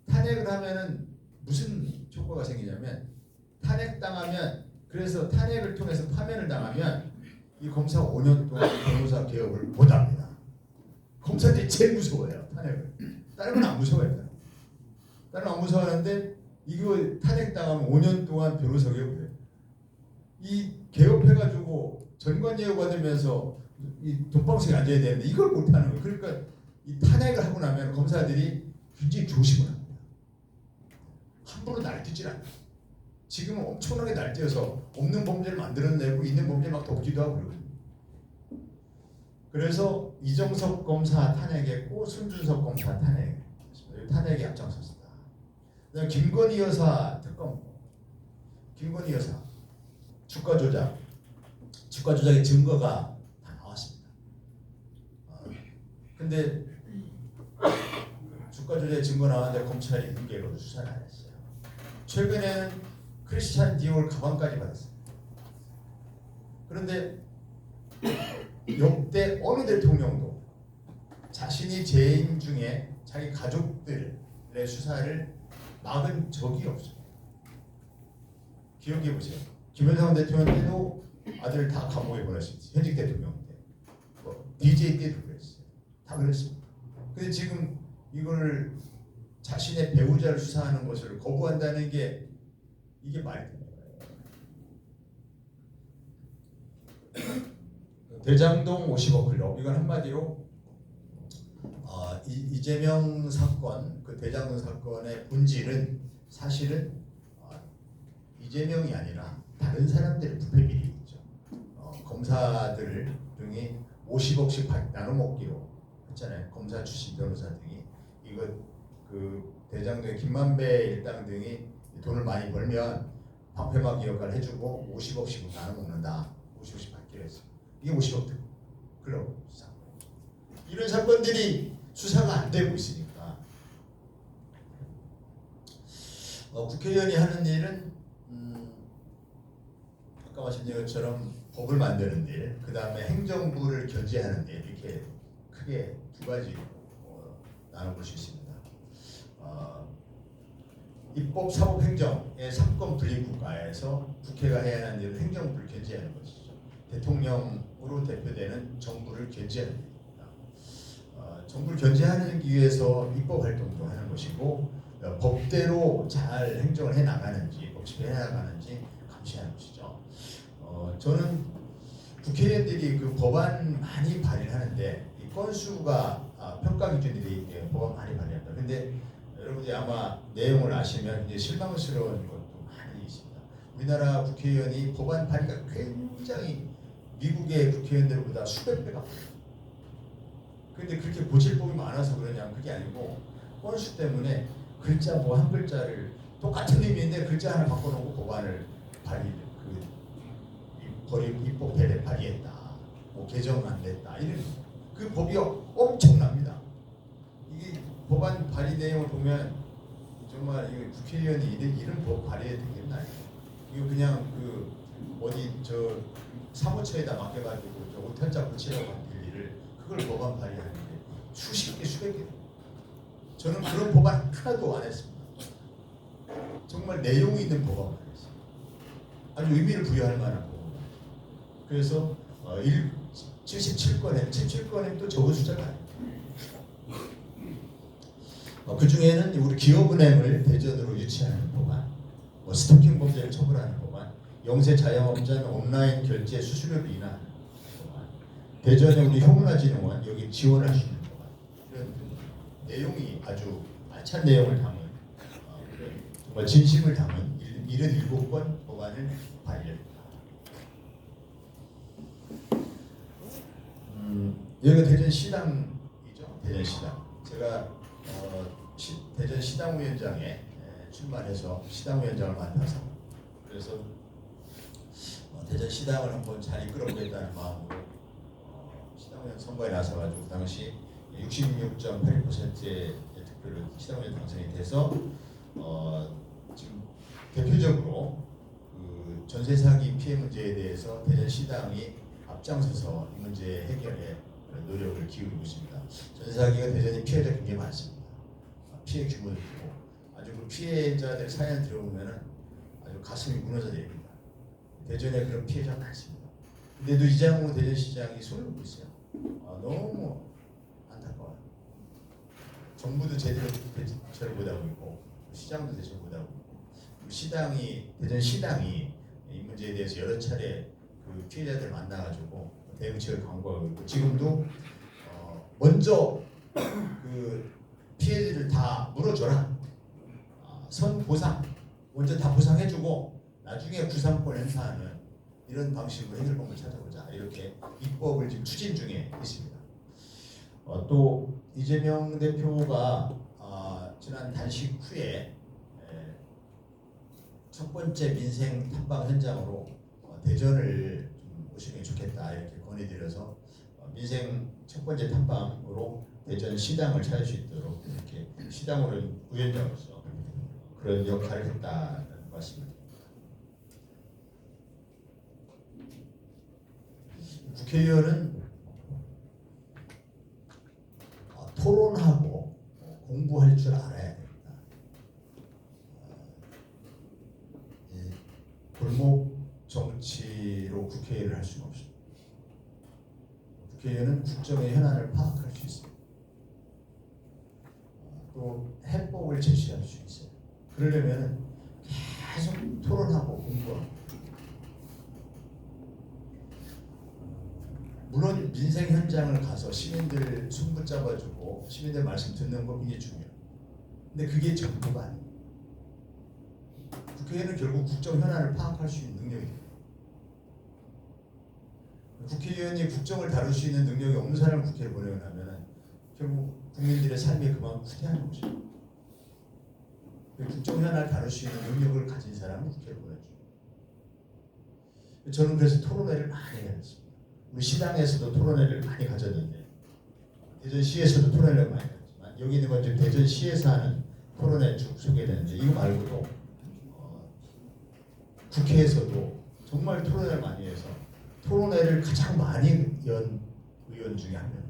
Speaker 11: 탄핵을 하면은 무슨 효과가 생기냐면 탄핵당하면 그래서 탄핵을 통해서 파면을 당하면 이 검사가 5년 동안 변호사 개혁을 못합니다. 검사들이 제일 무서워해요. 탄핵을. 다른 건 안 무서워해요. 다른 건 안 무서워하는데 이거 탄핵당하면 5년 동안 변호사 개혁을 해요. 이 개업해가지고 전관 예우 받으면서 이 돈방석에 앉아야 되는데 이걸 못하는 거예요. 그러니까 이 탄핵을 하고 나면 검사들이 굉장히 조심을 합니다. 함부로 날뛰질 않아요. 지금은 엄청나게 날뛰어서 없는 범죄를 만들어내고 있는 범죄 막 덮기도 하고 그러거든요. 그래서 이정석 검사 탄핵했고 손준석 검사 탄핵에 앞장섰습니다. 그다음에 김건희 여사 특검, 김건희 여사 주가 조작의 증거가 다 나왔습니다. 근데 주가 조작의 증거 나왔는데 검찰이 무죄로 수사를 안 했어요. 최근에는 크리스찬 디올 가방까지 받았어요. 그런데 역대 어느 대통령도 자신이 재임 중에 자기 가족들의 수사를 막은 적이 없어요. 기억해 보세요. 김영삼 대통령 때도 아들을 다 감옥에 보냈습니다. 현직 대통령 때, DJ 때도 그랬어요. 다 그랬습니다. 근데 지금 이걸 자신의 배우자를 수사하는 것을 거부한다는 게 이게 말이 됩니다. 대장동 50억 클럽, 이건 한마디로 이재명 사건, 그 대장동 사건의 본질은 사실은 이재명이 아니라 다른 사람들의 부패 비리가 있죠. 검사들 등이 50억씩 나눠먹기로 했잖아요. 검사 출신 변호사 등이 이거 그 대장동의 김만배 일당 등이 돈을 많이 벌면 방패막이 역할을 해주고 50억씩 나눠먹는다. 50억씩 받기로 했어요. 이게 50억 클럽 사건. 이런 사건들이 수사가 안 되고 있으니까 국회의원이 하는 일은 아까 말씀드린 것처럼 법을 만드는 일, 그 다음에 행정부를 견제하는 일, 이렇게 크게 두 가지로 나눠볼 수 있습니다. 입법, 사법, 행정의 삼권 분립 국가에서 국회가 해야 하는 일은 행정부를 견제하는 것이죠. 대통령으로 대표되는 정부를 견제하는 일입니다. 정부를 견제하기 위해서 입법 활동도 하는 것이고 법대로 잘 행정을 해 나가는지, 법 집행해 나가는지 감시하는 것이죠. 저는 국회의원들이 그 법안 많이 발의하는데 이 건수가 평가 기준들이 법안 많이 발의한다. 근데 여러분들이 아마 내용을 아시면 이제 실망스러운 것도 많이 있습니다. 우리나라 국회의원이 법안 발의가 굉장히 미국의 국회의원들보다 수백 배가 많아요. 근데 그렇게 고질법이 많아서 그러냐면 그게 아니고 건수 때문에 글자 뭐 한 글자를 똑같은 의미인데 글자 하나 바꿔놓고 법안을 입법에 발의했다. 뭐 개정 안 됐다. 이런 그 법이 엄청납니다. 이게 법안 발의 내용을 보면 정말 이 국회의원이 이런 법 발의해야 되겠나? 이거 그냥 그 어디 저 사무처에다 맡겨가지고 저 오탄자 붙이라고 한 일을 그걸 법안 발의하는데 수십 개 수백 개. 저는 그런 법안 하나도 안 했습니다. 정말 내용이 있는 법안만 했어요. 아주 의미를 부여할 만한 법안. 그래서 77건에 또 적은 숫자가 아닙니다. 그 중에는 우리 기업은행을 대전으로 유치하는 법안, 스토킹 범죄를 처벌하는 법안, 영세 자영업자는 온라인 결제 수수료를 인하하는 법안, 대전에 우리 효문화진흥원 여기 지원할 수 있는 법안, 이런 내용이 아주 알찬 내용을 담은 정말 진심을 담은 77건 법안을 발의했습니다. 여기가 대전시당이죠. 대전시당. 제가 대전시당위원장에 출마해서 시당위원장을 맡아서 그래서 대전시당을 한번 잘 이끌어보겠다는 마음으로 시당위원 선거에 나서가지고 그 당시 66.8%의 득표로 시당위원 당선이 돼서 지금 대표적으로 그 전세 사기 피해 문제에 대해서 대전시당이 앞장서서 이 문제 해결에 노력을 기울이고 있습니다. 전세 사기가 대전에 피해자 굉장히 많습니다. 피해 규모도 크고 아주 그 피해자들 사연 들어보면은 아주 가슴이 무너져 내립니다. 대전에 그런 피해자가 많습니다. 근데도 이장호 대전시장이 손을 놓고 있어요. 너무 안타까워요. 정부도 제대로 대처를 못하고 있고 시장도 대처를 못하고 있고 시당이 대전시당이 이 문제에 대해서 여러 차례 그 피해자들 만나가지고 대응책을 강구하고 있고 지금도 먼저 그 피해를 다 물어줘라. 선보상 먼저 다 보상해주고 나중에 구상권 행사하는 이런 방식으로 해결법을 찾아보자. 이렇게 입법을 지금 추진 중에 있습니다. 또 이재명 대표가 지난 단식 후에 첫 번째 민생 탐방 현장으로 대전을 좀 오시는 게 좋겠다 이렇게 건의드려서 민생 첫 번째 탐방으로 대전 시당을 찾을 수 있도록 이렇게 시당으로 위원장으로서 그런 역할을 했다는 말씀을 드립니다. 국회의원은 토론하고 공부할 줄 알아야 됩니다. 골목 정치로 국회의원을 할 수는 없습니다. 국회의원은 국정의 현안을 파악할 수 있습니다. 또 해법을 제시할 수 있어요. 그러려면 계속 토론하고 공부하고. 물론 민생 현장을 가서 시민들 손 붙잡아주고 시민들 말씀 듣는 거 굉장히 중요해요. 근데 그게 전부가 아닙니다. 국회의원은 결국 국정 현안을 파악할 수 있는 능력이 돼요. 국회의원이 국정을 다룰 수 있는 능력이 없는 사람을 국회에 보내면 결국 국민들의 삶이 그만 후퇴하는 거죠. 국정 현안을 다룰 수 있는 능력을 가진 사람은 국회에 보내죠. 저는 그래서 토론회를 많이 했습니다. 우리 시당에서도 토론회를 많이 가졌는데 대전시에서도 토론회를 많이 가졌지만 여기 있는 건 지금 대전시에서 하는 토론회 쭉 소개되는데 이거 말고도 국회에서도 정말 토론회를 많이 해서 토론회를 가장 많이 연 의원 중에 한 명.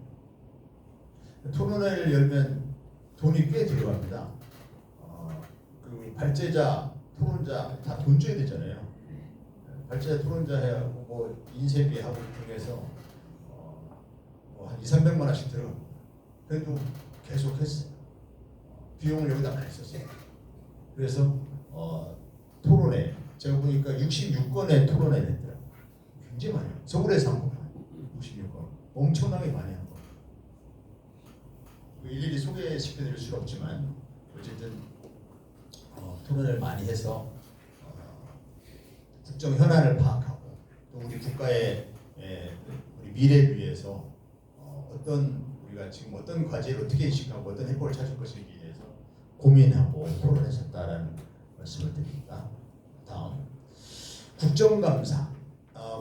Speaker 11: 토론회를 열면 돈이 꽤 들어갑니다. 그 발제자, 토론자 다 돈 줘야 되잖아요. 발제자, 토론자 해하고 뭐 인쇄비하고 등해서 한 200~300만 원씩 들어갑니다. 그래도 계속 했어요. 비용을 여기다 많이 썼어요. 그래서 토론회 제가 보니까 66건의 토론회를 했더라고요. 굉장히 많이 해요. 서울에서 한 거 66건. 엄청나게 많이 한 거. 일일이 소개시켜드릴 수는 없지만 어쨌든 토론을 많이 해서 국정 현안을 파악하고 또 우리 국가의 우리 미래를 위해서 우리가 지금 어떤 과제를 어떻게 인식하고 어떤 해법을 찾을 것인지에 대해서 고민하고 토론했었다라는 말씀을 드립니다. 다음 국정감사.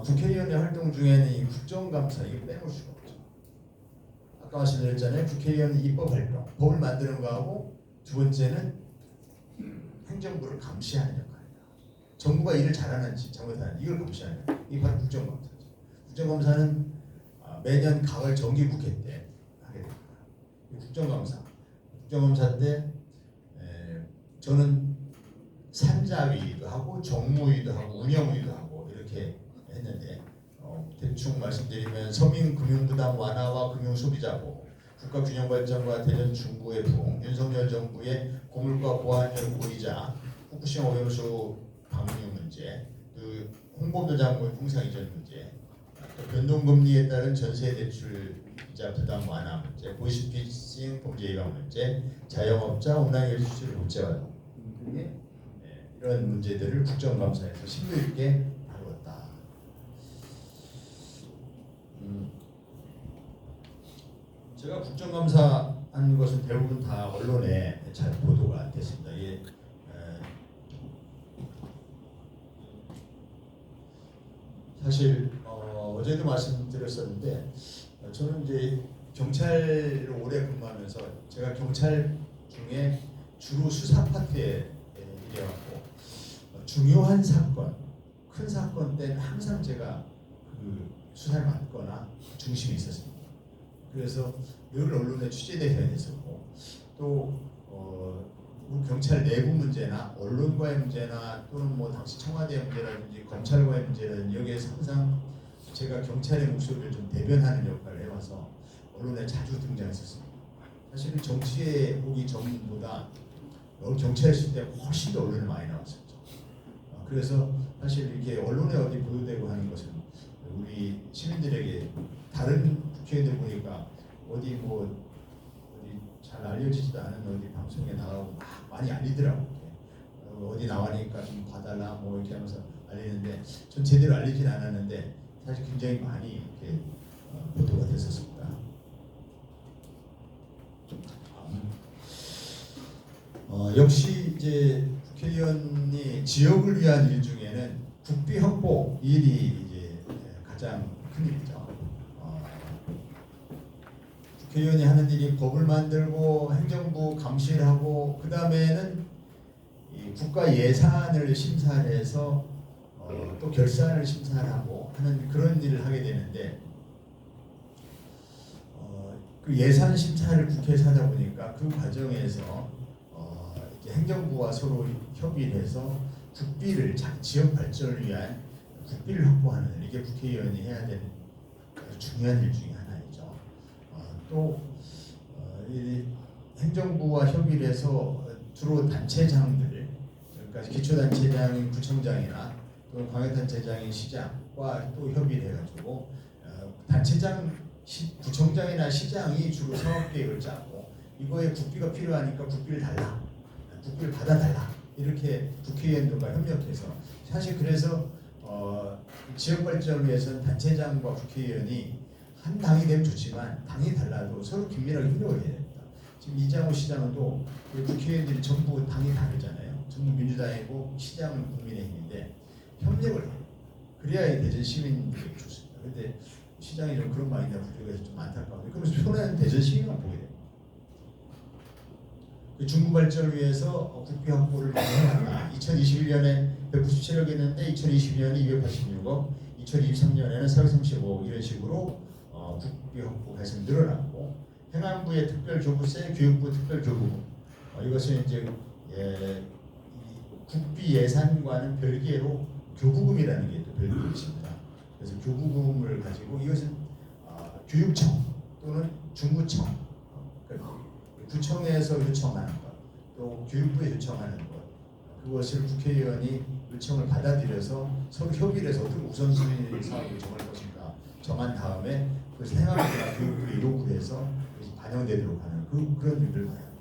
Speaker 11: 국회의원의 활동 중에는 이 국정감사 이거 빼놓을 수가 없죠. 아까 말씀드렸잖아요. 국회의원은 입법 활동, 법을 만드는 거하고 두 번째는 행정부를 감시하는 역할이다. 정부가 일을 잘하는지 잘못하는지 이걸 감시하는 거예요. 이게 바로 국정감사죠. 국정감사는 매년 가을 정기국회 때 하게 됩니다. 국정감사 때 저는 산자위도 하고 정무위도 하고 운영위도 하고 이렇게 했는데 대충 말씀드리면 서민금융부담 완화와 금융소비자보, 국가균형발전과 대전 중부의 부흥, 윤석열 정부의 고물가 보완율 고이자, 후쿠시마 오염수 방류 문제, 그 홍보도장물 통상 이전 문제, 또 변동금리에 따른 전세대출 이자 부담 완화 문제, 보이스피싱 범죄 예방 문제, 자영업자 온라인 수수료 복제화 등의 이런 문제들을 국정감사에서 심도 있게 다루었다. 제가 국정감사한 것은 대부분 다 언론에 잘 보도가 됐습니다. 이게 사실 어제도 말씀드렸었는데 저는 이제 경찰을 오래 근무하면서 제가 경찰 중에 주로 수사 파트에 일해왔고 중요한 사건, 큰 사건 때는 항상 제가 그 수사를 맡거나 중심에 있었습니다. 그래서 늘 언론에 취재대행했었고 또 경찰 내부 문제나 언론과의 문제나 또는 뭐 당시 청와대 문제라든지 검찰과의 문제라든지 여기에서 항상 제가 경찰의 목소리를 좀 대변하는 역할을 해와서 언론에 자주 등장했었습니다. 사실은 정치에 오기 전보다 경찰에 있을 때 훨씬 더 언론에 많이 나왔었죠. 그래서 사실 이렇게 언론에 어디 보도되고 하는 것은 우리 시민들에게 다른 국회의원들 보니까 어디 잘 알려지지도 않은 어디 방송에 나가고 막 많이 알리더라고요. 어디 나가니까 좀 봐달라 뭐 이렇게 하면서 알리는데 전 제대로 알리진 않았는데 사실 굉장히 많이 이렇게 보도가 됐었습니다. 역시 이제 국회의원이 지역을 위한 일 중에는 국비 확보 일이 이제 가장 큰 일이죠. 국회의원이 하는 일이 법을 만들고 행정부 감시를 하고 그 다음에는 국가 예산을 심사해서 또 결산을 심사하고 하는 그런 일을 하게 되는데 그 예산 심사를 국회에서 하다 보니까 그 과정에서 이제 행정부와 서로 협의를 해서 국비를 지역 발전을 위한 국비를 확보하는 일, 이게 국회의원이 해야 되는 아주 중요한 일 중에 하나이죠. 또 이 행정부와 협의를 해서 주로 단체장들, 그러니까 기초단체장인 구청장이나 또는 광역단체장인 시장과 또 협의를 해가지고 단체장, 구청장이나 시장이 주로 사업계획을 짜고 이거에 국비가 필요하니까 국비를 달라, 국비를 받아달라, 이렇게 국회의원들과 협력해서 사실 그래서 지역 발전을 위해서는 단체장과 국회의원이 한 당이 되면 좋지만 당이 달라도 서로 긴밀하게 협력을 해야 됩니다. 지금 이장호 시장도 국회의원들이 전부 당이 다르잖아요. 전부 민주당이고 시장은 국민의힘인데 협력을 해요. 그래야 대전 시민들이 좋습니다. 그런데 시장이 좀 그런 마인드가 부족해서 좀 안타까운데 그러면서 손해는 대전 시민만 보게 됩니다. 중구 발전을 위해서 국비 확보를 해왔다. 2021년에 197억 했는데 2022년에 286억, 2023년에는 435억 이런 식으로 국비 확보 개선이 늘어났고 행안부의 특별교부세, 교육부 특별교부금 이것은 이제 국비 예산과는 별개로 교부금이라는 게 또 별개로 있습니다. 그래서 교부금을 가지고 이것은 교육청 또는 중구청, 구청에서 요청하는 것, 또 교육부에 요청하는 것, 그것을 국회의원이 요청을 받아들여서 서로 협의를 해서 어떤 우선순위 사업을 정할 것인가 정한 다음에 그것을 행안부나 교육부에 요구를 해서 반영되도록 하는 그런 일을 봐요.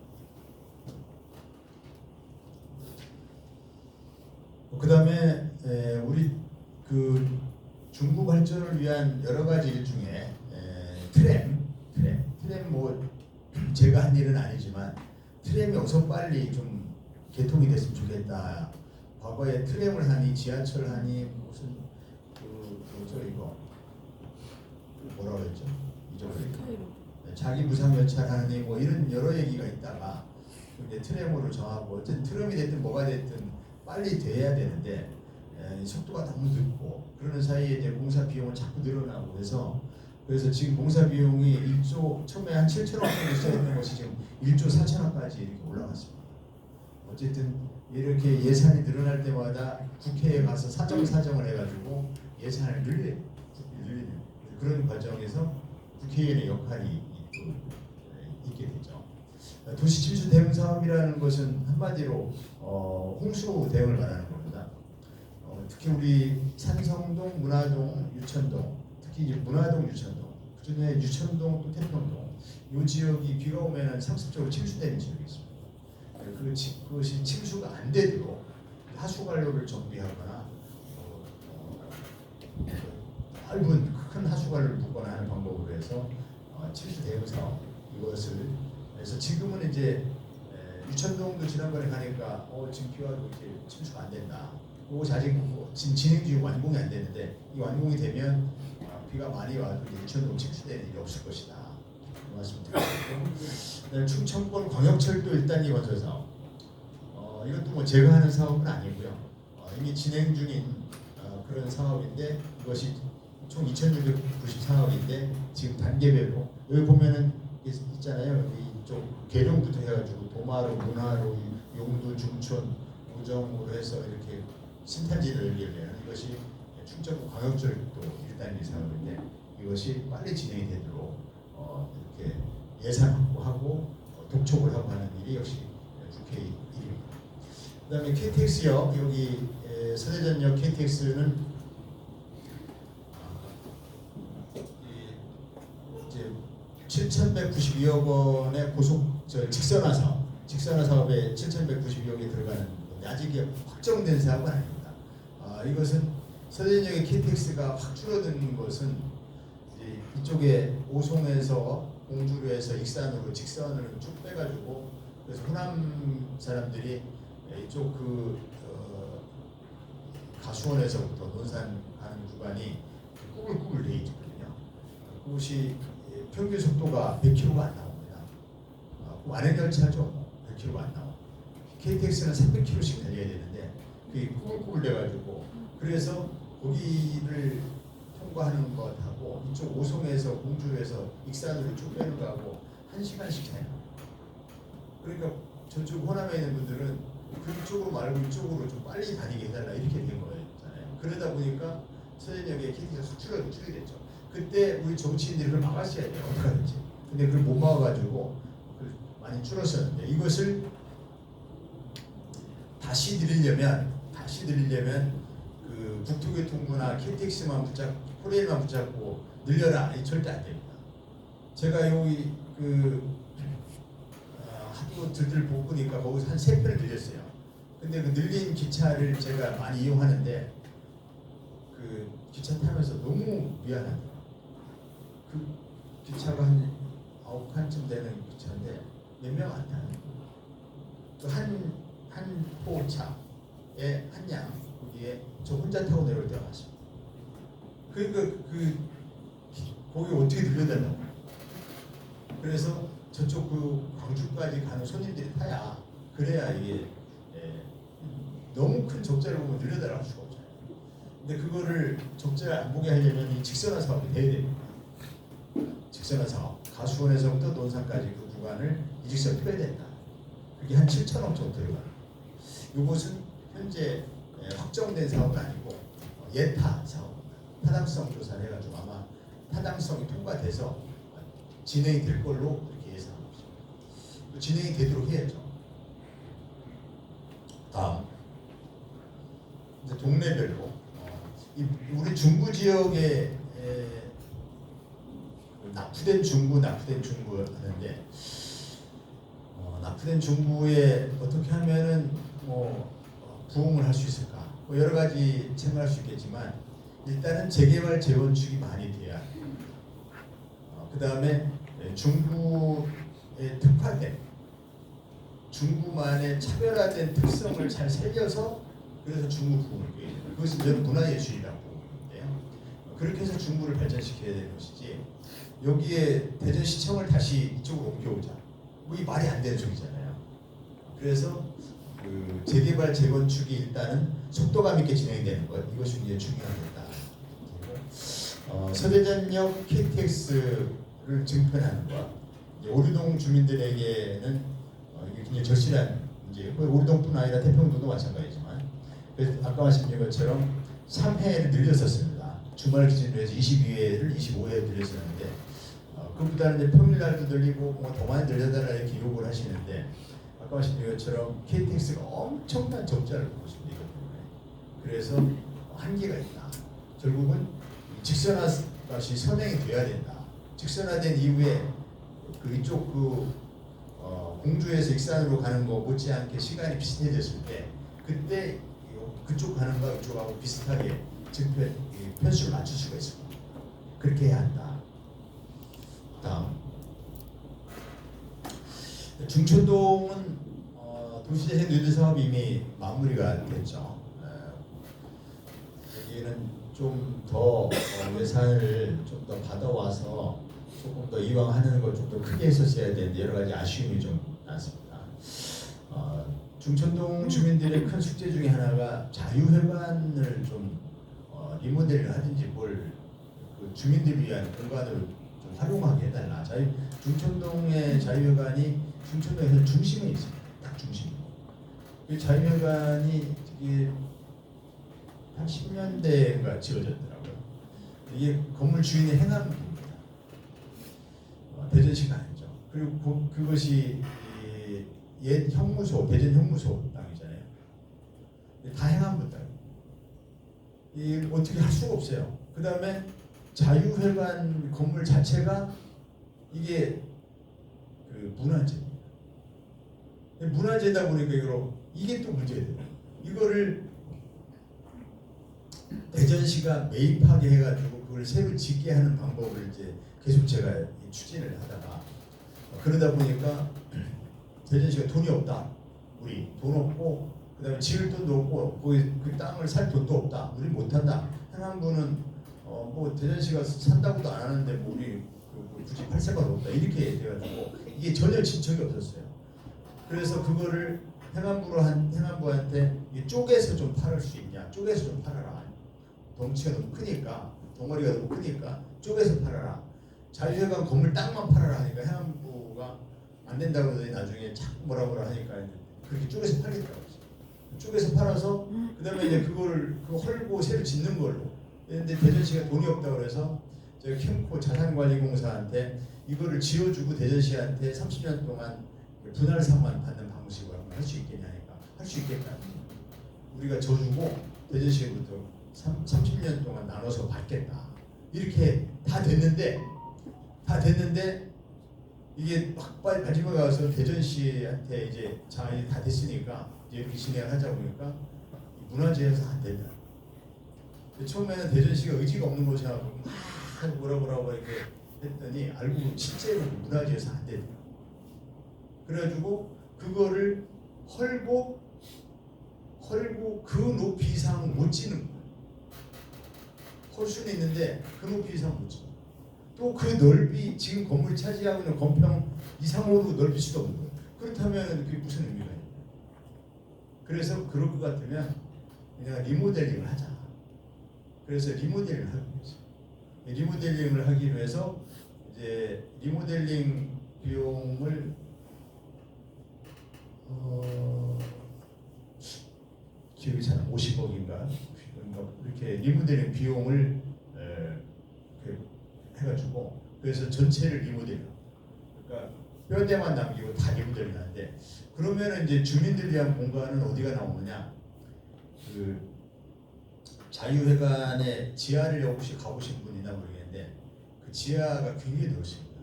Speaker 11: 그 다음에 우리 그 중구 발전을 위한 여러 가지 일 중에 트램 뭐 제가 한 일은 아니지만 트램이 어서 빨리 좀 개통이 됐으면 좋겠다. 과거에 트램을 하니 지하철 하니 무슨 이거 뭐라고 했죠? 자기 무상 열차라니 뭐 이런 여러 얘기가 있다가 이제 트램으로 정하고 어쨌든 트램이 됐든 뭐가 됐든 빨리 돼야 되는데 속도가 너무 늦고 그러는 사이에 이제 공사 비용은 자꾸 늘어나고 그래서 지금 공사 비용이 1조 처음에 한 7천억 정도 써있는 것이 지금 1조 4천억까지 이렇게 올라갔습니다. 어쨌든 이렇게 예산이 늘어날 때마다 국회에 가서 사정을 해가지고 예산을 늘리는 그런 과정에서 국회의원의 역할이 있게 되죠. 도시 침수 대응 사업이라는 것은 한마디로 홍수 대응을 말하는 겁니다. 특히 우리 산성동, 문화동, 유천동, 특히 이제 문화동, 유천동, 그중에 유천동 또 태평동 이 지역이 비가 오면은 상습적으로 침수되는 지역이 있습니다. 그것이 침수가 안 되도록 하수관로를 정비하거나 넓은 큰 하수관로를 붓거나 하는 방법으로 해서 침수 대응 사업 이것을 그래서 지금은 이제 유천동도 지난번에 가니까 지금 비와도 이렇게 침수가 안 된다. 그것이 아직 지금 진행 중이고 완공이 안 됐는데 이 완공이 되면 비가 많이 와도 유천동 침수되는 일이 없을 것이다. 그 말씀 드리고 충청권 광역철도 1단계 건설 사업 이것도 뭐 제가 하는 사업은 아니고요. 이미 진행 중인 그런 사업인데 이것이 총 2,694억인데 지금 단계별로 여기 보면은 있잖아요. 여기 이쪽 계룡부터 해가지고 도마로, 문화로, 용두, 중촌, 우정으로 해서 이렇게 신탄지를 연결하는 이것이 충청권 광역철도 1단계 사업인데 이것이 빨리 진행이 되도록 이렇게 예산 확보하고 독촉을 하고 하는 일이 역시 국회 일입니다. 그다음에 KTX역 여기 서대전역 KTX는 이제 7,192억 원의 직선화 사업에 7,192억이 들어가는 건데 아직 이게 확정된 사업은 아닙니다. 이것은 서대전역의 KTX가 확 줄어드는 것은 이쪽에 오송에서 공주로에서 익산으로 직선을 쭉 빼가지고 그래서 호남 사람들이 이쪽 가수원에서부터 논산 가는 구간이 꾸불꾸불 돼 있거든요. 그것이 평균 속도가 100km가 안 나옵니다. 완행 열차죠. 100km가 안 나와. KTX는 300km씩 달려야 되는데 그게 꾸불꾸불 돼가지고 그래서 거기를 통과하는 것하고 이쪽 오송에서 공주에서 익산으로 쭉 빼는 거하고 1시간씩 차이 나요. 그러니까 저쪽 호남에 있는 분들은 그쪽으로 말고 이쪽으로 좀 빨리 다니게 해달라 이렇게 된 거잖아요. 그러다 보니까 서대전역의 KTX가 수출이 됐죠. 그때 우리 정치인들이 그걸 막았어야 돼요. 어떡하든지. 근데 그걸 못 막아가지고 많이 줄었었는데 이것을 다시 드리려면 그 국토교통부나 KTX만 코레일만 붙잡고 늘려라. 이 절대 안 됩니다. 제가 여기 하도 들들 보니까 거기서 한 3편을 늘렸어요. 근데 그 늘린 기차를 제가 많이 이용하는데 그 기차 타면서 너무 미안합니다. 그 기차가 한 9칸쯤 되는 기차인데 몇 명 안 타는 한 포차에 한 양 거기에 저 혼자 타고 내려올 때가 많습니다. 그러니까 거기 어떻게 늘려달라고. 그래서 저쪽 광주까지 가는 손님들이 타야 그래야 이게 너무 큰 적자를 보면 늘려달라고 할 수가 없잖아요. 근데 그거를 적자를 안 보게 하려면 이 직선화 사업이 돼야 됩니다. 직선화 사업. 가수원에서부터 논산까지 그 구간을 이직선 빼야 된다. 그게 한 7천억 정도 들어가요. 이것은 현재 확정된 사업은 아니고 예타 사업입니다. 타당성 조사를 해가지고 아마 타당성이 통과돼서 진행이 될 걸로 그렇게 예상하고 있습니다. 진행이 되도록 해야죠. 다음 이제 동네별로 우리 중부 지역에 납부된 중부 하는데 납부된 중부에 어떻게 하면은 부응을 할 수 있을까? 여러 가지 생각할 수 있겠지만 일단은 재개발 재건축이 많이 돼야 그 다음에 중부에 특화된 중부만의 차별화된 특성을 잘 살려서 그래서 중부 부흥을 그것이 문화예술이라고 보는데요. 그렇게 해서 중부를 발전시켜야 되는 것이지 여기에 대전시청을 다시 이쪽으로 옮겨오자 이 말이 안 되는 소리잖아요. 그래서 그 재개발 재건축이 일단은 속도감 있게 진행되는 것 이것이 이제 중요하겠다. 서대전역 KTX를 증편하는 것 오류동 주민들에게는 이게 굉장히 절실한 문제고 오류동뿐 아니라 태평도도 마찬가지지만 그래서 아까 말씀드린 것처럼 3회를 늘렸었습니다. 주말 기준으로 해서 22회를 25회에 늘렸었는데 그보다는 평일날도 늘리고 더 많이 늘려달라 이렇게 요구를 하시는데 아까 말씀드린 것처럼 KTX가 엄청난 적자를 보고 있습니다. 그래서 한계가 있다. 결국은 직선화 것이 선행이 돼야 된다. 직선화된 이후에 이쪽 공주에서 익산으로 가는 거 못지않게 시간이 비슷해졌을 때 그때 그쪽 가는 거 이쪽하고 비슷하게 편수를 맞출 수가 있습니다. 그렇게 해야 한다. 다음 중천동은 도시재생 뉴딜 사업이 이미 마무리가 됐죠. 여기는 좀 더 예산을 좀 더 받아와서 조금 더 이왕 하는 걸 좀 더 크게 했었어야 되는데 여러 가지 아쉬움이 좀 많습니다. 중천동 주민들의 큰 숙제 중에 하나가 자유회관을 좀 리모델을 하든지 뭘 그 주민들을 위한 공간을 좀 활용하게 해달라. 중천동의 자유회관이 중천동에서 중심에 있습니다. 딱 중심에. 이 자유회관이 이게 한 10년대가 지어졌더라고요. 이게 건물 주인의 행안부입니다. 대전시가 아니죠. 그리고 그것이 옛 형무소, 대전 형무소 땅이잖아요. 다 행안부 땅. 이 어떻게 할 수가 없어요. 그 다음에 자유회관 건물 자체가 이게 그 문화재입니다. 문화재다 보니까 이게 또 문제가 돼요. 이거를 대전시가 매입하게 해가지고 그걸 새로 짓게 하는 방법을 이제 계속 제가 추진을 하다가 그러다 보니까 대전시가 돈이 없다. 우리 돈 없고 그다음에 지을 돈도 없고 거기 그 땅을 살 돈도 없다. 우리 못한다. 행안부는 뭐 대전시가 산다고도 안 하는데 뭐 우리 굳이 팔세가 없다. 이렇게 돼가지고 이게 전혀 진척이 없었어요. 그래서 그거를 행안부한테 쪼개서 좀 팔을 수 있냐? 쪼개서 좀 팔아라. 덩치가 너무 크니까 덩어리가 너무 크니까 쪼개서 팔아라. 자유회관 건물 땅만 팔아라 하니까 행안부가 안 된다고 하더니 나중에 자꾸 뭐라 하니까 그렇게 쪼개서 팔겠다고 했어요. 쪼개서 팔아서 그다음에 이제 그거를 헐고 새로 짓는 걸로. 근데 대전시가 돈이 없다고 그래서 저희 캠코 자산관리공사한테 이거를 지어주고 대전시한테 30년 동안 분할상환 받는 방식으로 한번 할 수 있겠냐니까 할 수 있겠다. 우리가 져주고 대전시부터 30년 동안 나눠서 받겠다. 이렇게 다 됐는데 이게 막 마지막에 가서 대전시한테 이제 장이 다 됐으니까 이제 이렇게 진행하자 보니까 문화재에서 안 된다. 처음에는 대전시가 의지가 없는 거 생각하고 막 뭐라고 이렇게 했더니 알고 실제로 문화재에서 안 된다. 그래가지고 그거를 헐고 그 높이 이상 못 짓는 거예요. 헐 수는 있는데 그 높이 이상 못 짓는 거예요. 또 그 넓이 지금 건물 차지하고 있는 건평 이상으로 넓힐 수도 없는 거예요. 그렇다면 그게 무슨 의미가 있나요? 그래서 그럴 것 같으면 내가 리모델링을 하자. 그래서 리모델링을 하기 위해서 리모델링을 하기 위해서 이제 리모델링 비용을 기억이 잘 50억인가 이렇게 리모델링 비용을 해가지고 그래서 전체를 리모델링 그러니까 뼈대만 남기고 다 리모델링 하는데 그러면은 이제 주민들 위한 공간은 어디가 나오느냐 그 자유회관의 지하를 혹시 가보신 분 있나 모르겠는데 그 지하가 굉장히 넓습니다.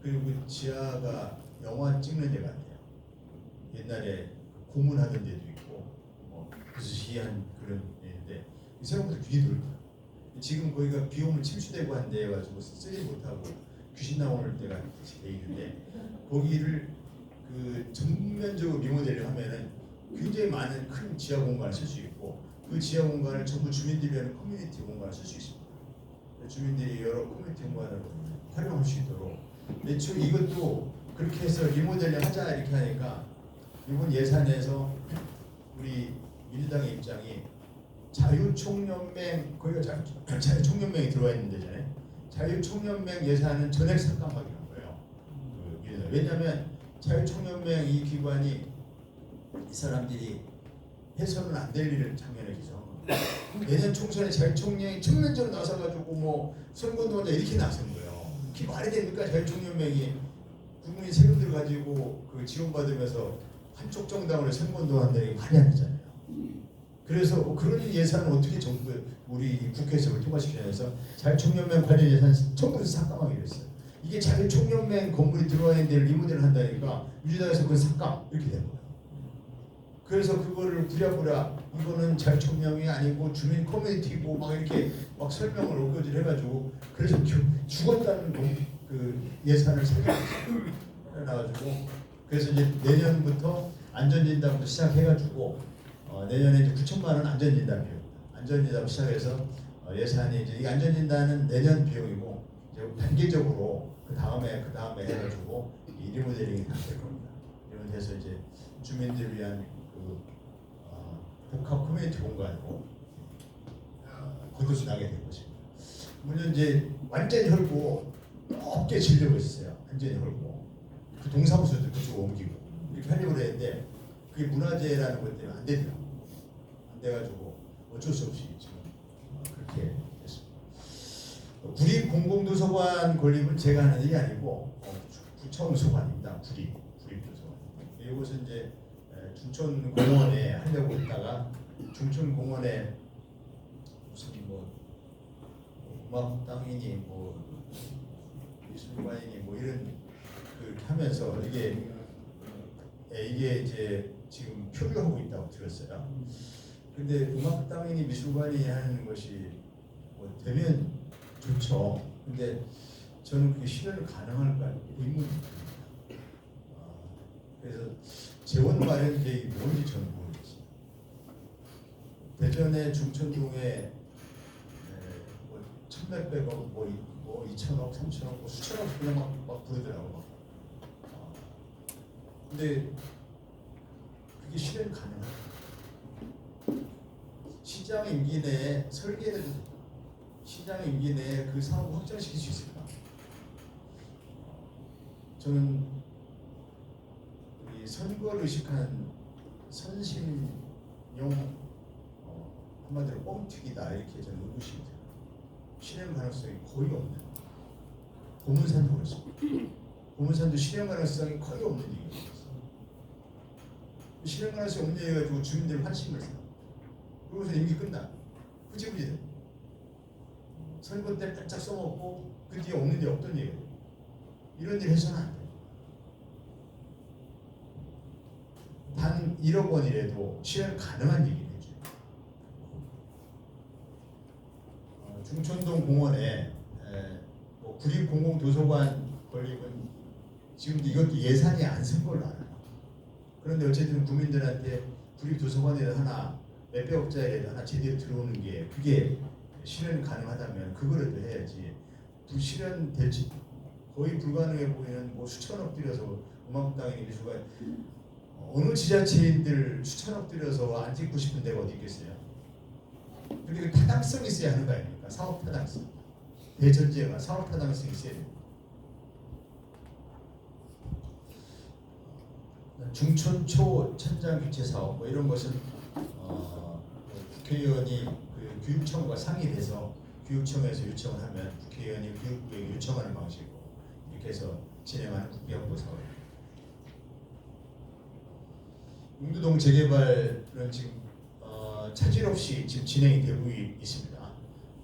Speaker 11: 그리고 그 지하가 영화 찍는 데 같아요. 옛날에 고문하던 데도 있고 희한 그런 데인데 생각보다 굉장히 넓어요. 지금 거기가 비오면 침수되고 한 데 가지고 쓰지 못하고 귀신 나오는 데가 돼 있는데 거기를 그 전면적으로 리모델링 하면은 굉장히 많은 큰 지하 공간을 쓸 수 있고 그 지하 공간을 전부 주민들이 하는 커뮤니티 공간을 쓸 수 있습니다. 주민들이 여러 커뮤니티 공간을 활용할 수 있도록 애초에 이것도 그렇게 해서 리모델링 하자 이렇게 하니까 이번 예산에서 우리 민주당의 입장이 자유총연맹 거기가 자유총연맹이 들어와 있는 데잖아요. 자유총연맹 예산은 전액 삭감하기로 한 거예요. 왜냐하면 자유총연맹 이 기관이 이 사람들이 해서는 안 될 일을 작년에 기정한 겁니다. 내년 총선에 자유총연맹이 전면적으로 나서가지고 뭐 선거운동하자 이렇게 나선 거예요. 그게 말이 됩니까? 자유총연맹이 국민이 세금들 가지고 그 지원받으면서 한쪽 정당으로 선거운동한다는 게 말이 안 되잖아요. 그래서 그런 예산을 어떻게 정부 우리 국회에서 통과시키면서 자유총연맹 관련 예산 전부 삭감하기로 했어요. 이게 자유총연맹 건물이 들어와 있는 데를 리모델을 한다니까 민주당에서 그 삭감 이렇게 된 거예요. 그래서 그거를 부랴부랴 이거는 자유총연맹이 아니고 주민 커뮤니티고 막 이렇게 막 설명을 옮겨질 해가지고 그래서 죽었다는 그 예산을 해놔가지고 그래서 이제 내년부터 안전진단부터 시작해가지고 내년에 이제 9천만 원 안전진단 비용, 안전진단 시작해서 예산이 이제 이 안전진단은 내년 비용이고 이제 단계적으로 그 다음에 해가지고 이 리모델링이 다 될 겁니다. 이런 데서 이제 주민들을 위한 그 복합 커뮤니티 공간으로 거듭 나게 될 것입니다. 물론 이제 완전히 헐고 넓게 지려고 했어요. 완전히 헐고 그 동사무소도 그쪽으로 옮기고 이렇게 하려고 했는데 그게 문화재라는 것 때문에 안 되더라고요. 안 돼가지고 어쩔 수 없이 지금 그렇게 됐습니다. 구립공공도서관 건립은 제가 하는 일이 아니고 구청 소관입니다. 구립도서관. 이것은 이제 중천공원에 하려고 했다가 중천공원에 무슨 뭐 음악당이니 뭐 미술관이니 뭐 이런 하면서 이게 이제 지금 표류하고 있다고 들었어요. 근데 음악당연히 미술관이 하는 것이 뭐 되면 좋죠. 근데 저는 그게 실현 가능할까 의문입니다. 그래서 재원 마련 계획이 뭔지 저는 모르겠어요. 대전의 중천동에 뭐 1,몇백억, 뭐 2천억, 3천억, 뭐 수천억 그냥 막 부르더라고. 근데 그게 실현 가능할까? 시장 임기 내에 설계를 시장 임기 내에 그 사업을 확장시킬 수 있을까? 저는 우리 선거를 의식한 선심용 한마디로 뻥튀기다 이렇게 저는 의구심이 들어요. 실현 가능성이 거의 없는. 고문산도 그렇습니다. 고문산도 실현 가능성이 거의 없는 얘기예요. 실현 가능성이 없는 얘기 가지고 주민들 환심을 사. 그러고서 임기 끝나. 흐지부지 돼. 선거 때 딱 써먹고 그 뒤에 없는 게 없던 얘기예요. 이런 일 해서는 안 돼요. 단 1억 원이라도 실현 가능한 얘기를 해줘요. 중천동 공원에 뭐 구립공공도서관 건립은 지금도 이것도 예산이 안 쓴 걸로 알아요. 그런데 어쨌든 국민들한테 구립도서관이라도 하나 몇백억짜리라도 하나 제대로 들어오는 게 그게 실현 가능하다면 그거라도 해야지. 불실현될지 거의 불가능해 보이는 뭐 수천억 들여서 음악당연히 미술관 어느 지자체인들 수천억 들여서 안 찍고 싶은 데가 어디 있겠어요? 근데 그 타당성이 있어야 하는 거 아닙니까? 사업 타당성. 대전제가 사업 타당성이 있어야 돼요. 중천초 천장 교체 사업 뭐 이런 것은 국회의원이 그 교육청과 상의돼서 교육청에서 요청을 하면 국회의원이 교육부에 요청하는 방식으로 이렇게 해서 진행하는 국비홍보 사업입니다. 용두동 재개발은 지금 차질 없이 지금 진행이 되고 있습니다.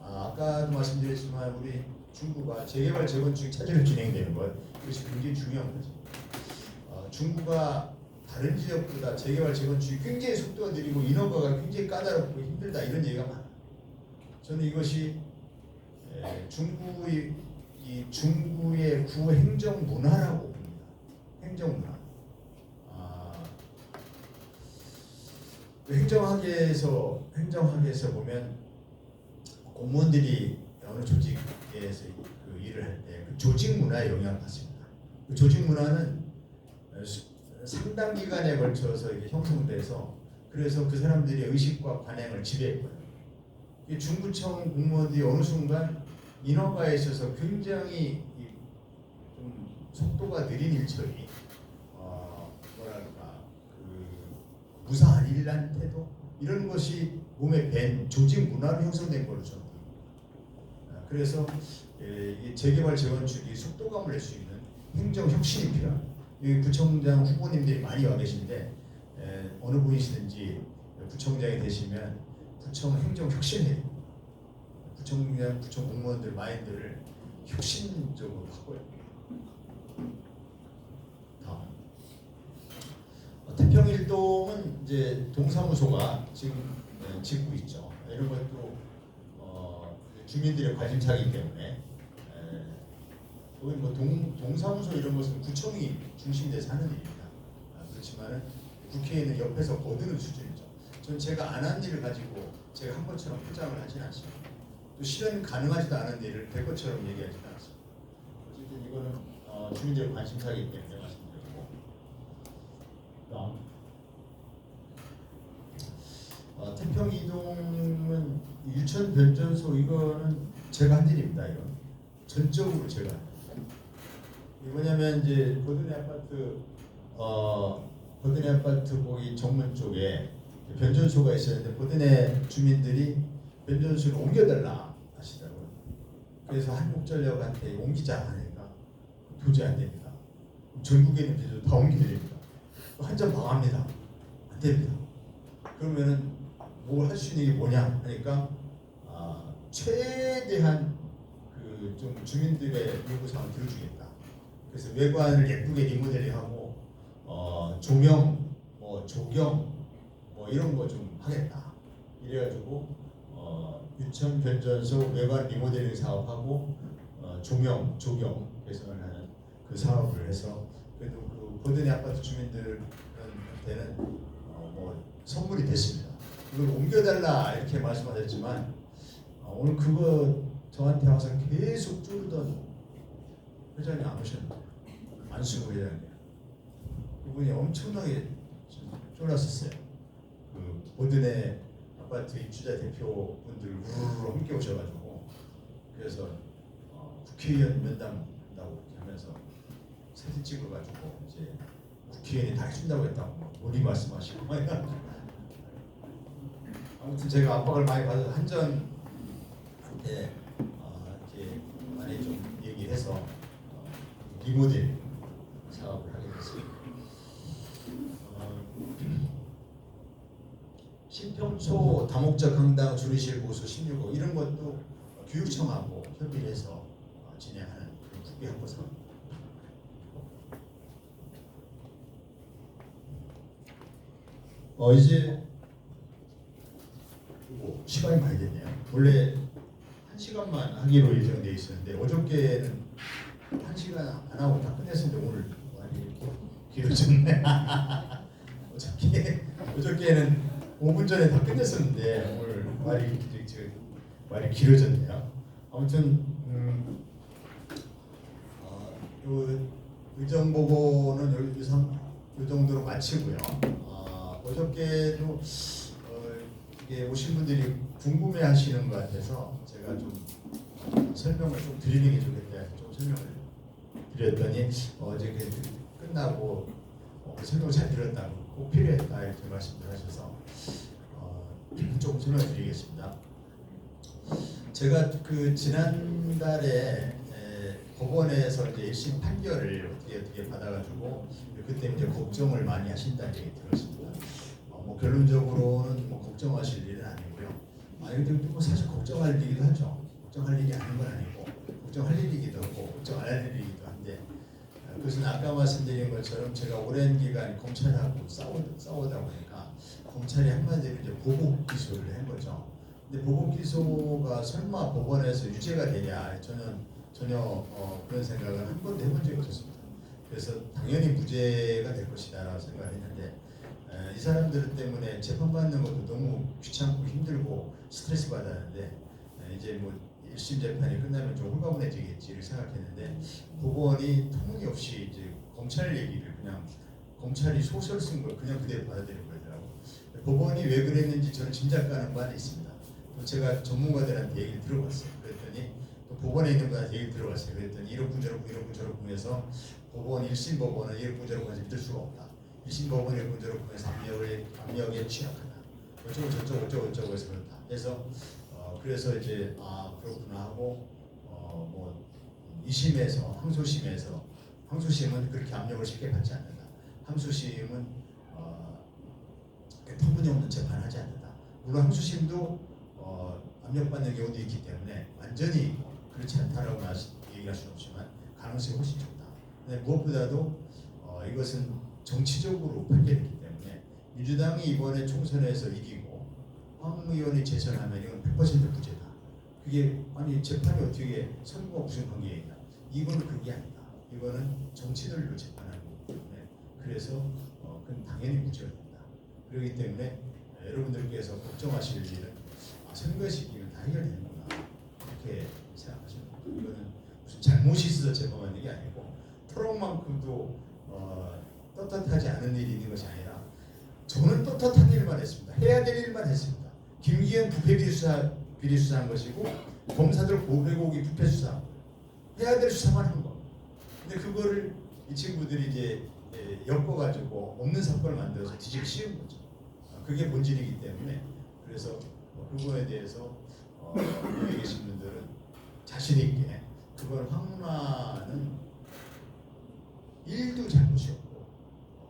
Speaker 11: 아까도 말씀드렸지만 우리 중구가 재개발 재건축 차질로 진행되는 것 이것이 굉장히 중요한 거죠. 중구가 다른 지역보다 재개발 재건축이 굉장히 속도가 느리고 인허가가 굉장히 까다롭고 힘들다 이런 얘기가 많아요. 저는 이것이 중구의 구 행정 문화라고 봅니다. 행정 문화. 행정학에서 보면 공무원들이 어느 조직에서 그 일을 할 때 그 조직 문화에 영향을 받습니다. 그 조직 문화는 상당 기간에 걸쳐서 이게 형성돼서 그래서 그 사람들의 의식과 관행을 지배했거든요. 이 중구청 공무원들이 어느 순간 인허가에 있어서 굉장히 좀 속도가 느린 일처리, 뭐랄까 그 무사일란 태도 이런 것이 몸에 밴 조직 문화로 형성된 걸로 저는 봅니다. 그래서 이 재개발 재건축이 속도감을 낼 수 있는 행정 혁신이 필요합니다. 여기 구청장 후보님들이 많이 와 계신데 어느 분이시든지 구청장이 되시면 구청 행정 혁신해야 됩니다. 구청 공무원들 마인드를 혁신적으로 바꿔야 됩니다. 다음 태평일동은 이제 동사무소가 지금 짓고 있죠. 이런 것도 주민들의 관심사이기 때문에 거기 뭐 동사무소 이런 것은 구청이 중심돼서 하는 일입니다. 그렇지만은 국회의원은 옆에서 거두는 수준이죠. 전 제가 안 한 일을 가지고 제가 한 것처럼 포장을 하진 않습니다. 또 실현 가능하지도 않은 일을 될 것처럼 얘기하지도 않습니다. 어쨌든 이거는 주민들의 관심사이기 때문에 말씀드렸고, 태평이동은 유천 변전소 이거는 제가 한 일입니다. 이건 전적으로 제가 한 일. 뭐냐면 이제 버드네 아파트 거기 정문 쪽에 변전소가 있었는데 버드네 주민들이 변전소를 옮겨달라 하시더라고요. 그래서 한국전력한테 옮기자 하니까 도저히 안 됩니다. 전국에 있는 변전소 다 옮겨야 됩니다. 한점 망합니다. 안 됩니다. 그러면은 뭘 할 수 있는 게 뭐냐 하니까 최대한 그 좀 주민들의 요구사항을 들어주겠다. 그래서 외관을 예쁘게 리모델링하고 조명, 조경 이런 거 좀 하겠다. 이래가지고 유천 변전소 외관 리모델링 사업하고 조명, 조경 개선을 하는 그 사업을 해서 그래도 그 보드네 아파트 주민들한테는 선물이 됐습니다. 이걸 옮겨달라 이렇게 말씀하셨지만 오늘 그거 저한테 와서 계속 쪼르던 회장이 안 오셨는데 안수구 회장님 그분이 엄청나게 쫄랐었어요. 그 보드네 아파트 입주자 대표분들 우르르 함께 오셔가지고 그래서 국회의원 면담 한다고 이렇게 하면서 사진 찍어가지고 이제 국회의원이 다 해준다고 했다고 우리 말씀하시고 아무튼 제가 압박을 많이 받아서 한전한테 이제 많이 좀 얘기해서 리모델 사업을 하게 됐습니다. 신평초 다목적 강당 주류실 보수 16호 이런 것도 교육청하고 협의를 해서 진행하는 국비 확보 사업입니다. 이제 시간이 많이 됐네요. 원래 1시간만 하기로 예정되어 있었는데 어저께는 1시간 안 하고 다 끝냈는데 오늘 많이 길어졌네. 어저께는 5분 전에 다 끝냈었는데 오늘 말이 길어졌네요. 아무튼 요 의정 보고는 요 정도로 마치고요. 어저께도 이게 오신 분들이 궁금해하시는 것 같아서 제가 좀 설명을 좀 드리는 게 좋겠다 해서 좀 설명을 드렸더니 어제 끝나고 설명 잘 들었다고 꼭 필요했다 이렇게 말씀을 하셔서 조금 설명을 드리겠습니다. 제가 그 지난달에 법원에서 이제 1심 판결을 어떻게 받아가지고 그때 이제 걱정을 많이 하신다는 얘기 들었습니다. 결론적으로는 걱정하실 일은 아니고요. 근데 사실 걱정할 일이기도 하죠. 걱정할 일이 아닌 건 아니고 걱정할 일이기도 하고 걱정 안 할 일이기도 한데 그것은 아까 말씀드린 것처럼 제가 오랜 기간 검찰하고 싸우다 보니까 검찰이 한마디로 이제 보복 기소를 한 거죠. 근데 보복 기소가 설마 법원에서 유죄가 되냐 전혀 그런 생각을 한 번도 해본 적이 없었습니다. 그래서 당연히 무죄가 될 것이다라고 생각했는데 이 사람들 때문에 재판받는 것도 너무 귀찮고 힘들고 스트레스 받았는데 이제 1심 재판이 끝나면 좀 홀가분해지겠지를 생각했는데 법원이 터무니없이 이제 검찰 얘기를 그냥 검찰이 소설 쓴 걸 그냥 그대로 받아들인 거더라고요. 법원이 왜 그랬는지 저는 짐작가는 바는 있습니다. 또 제가 전문가들한테 얘기를 들어봤어요. 그랬더니 또 법원에 있는 분한테 얘기를 들어봤어요. 그랬더니 이렇군 저렇군 해서 법원 1심 법원은 이렇군 저렇군 해서 믿을 수가 없다. 1심 법원의 이렇군 저렇군 해서 압력에 취약하다. 어쩌고 해서 그렇다. 그래서 이제 그렇구나 하고 2심에서 항소심은 그렇게 압력을 쉽게 받지 않는다. 항소심은 터무니없는 재판을 하지 않는다. 물론 항소심도 압력받는 경우도 있기 때문에 완전히 그렇지 않다라고 얘기할 수는 없지만 가능성이 훨씬 적다. 근데 무엇보다도 이것은 정치적으로 판결했기 때문에 민주당이 이번에 총선에서 이기고 황 의원이 재선하면 이건 100% 무죄다. 그게 아니 재판이 어떻게 선거와 무슨 관계가 있나? 이거는 그게 아니다. 이거는 정치들로 재판하는 거기 때문에 그래서 그건 당연히 무죄가 된다. 그렇기 때문에 여러분들께서 걱정하실 일은 선거 시기는 다 해결되는구나 이렇게 생각하시면 됩니다. 이거는 무슨 잘못이 있어서 재판하는 게 아니고 토론만큼도 떳떳하지 않은 일이 있는 것이 아니라 저는 떳떳한 일만 했습니다. 해야 될 일만 했습니다. 김기현 부패 비리 수사한 것이고 검사들 고개고기 부패 수사 해야 될 수사만 한 거. 근데 그거를 이 친구들이 이제 엮어가지고 없는 사건을 만들어서 뒤집기 쉬운 거죠. 그게 본질이기 때문에 그래서 그거에 대해서 여기 계신 분들은 자신 있게 그걸 황운하는 일도 잘못이 없고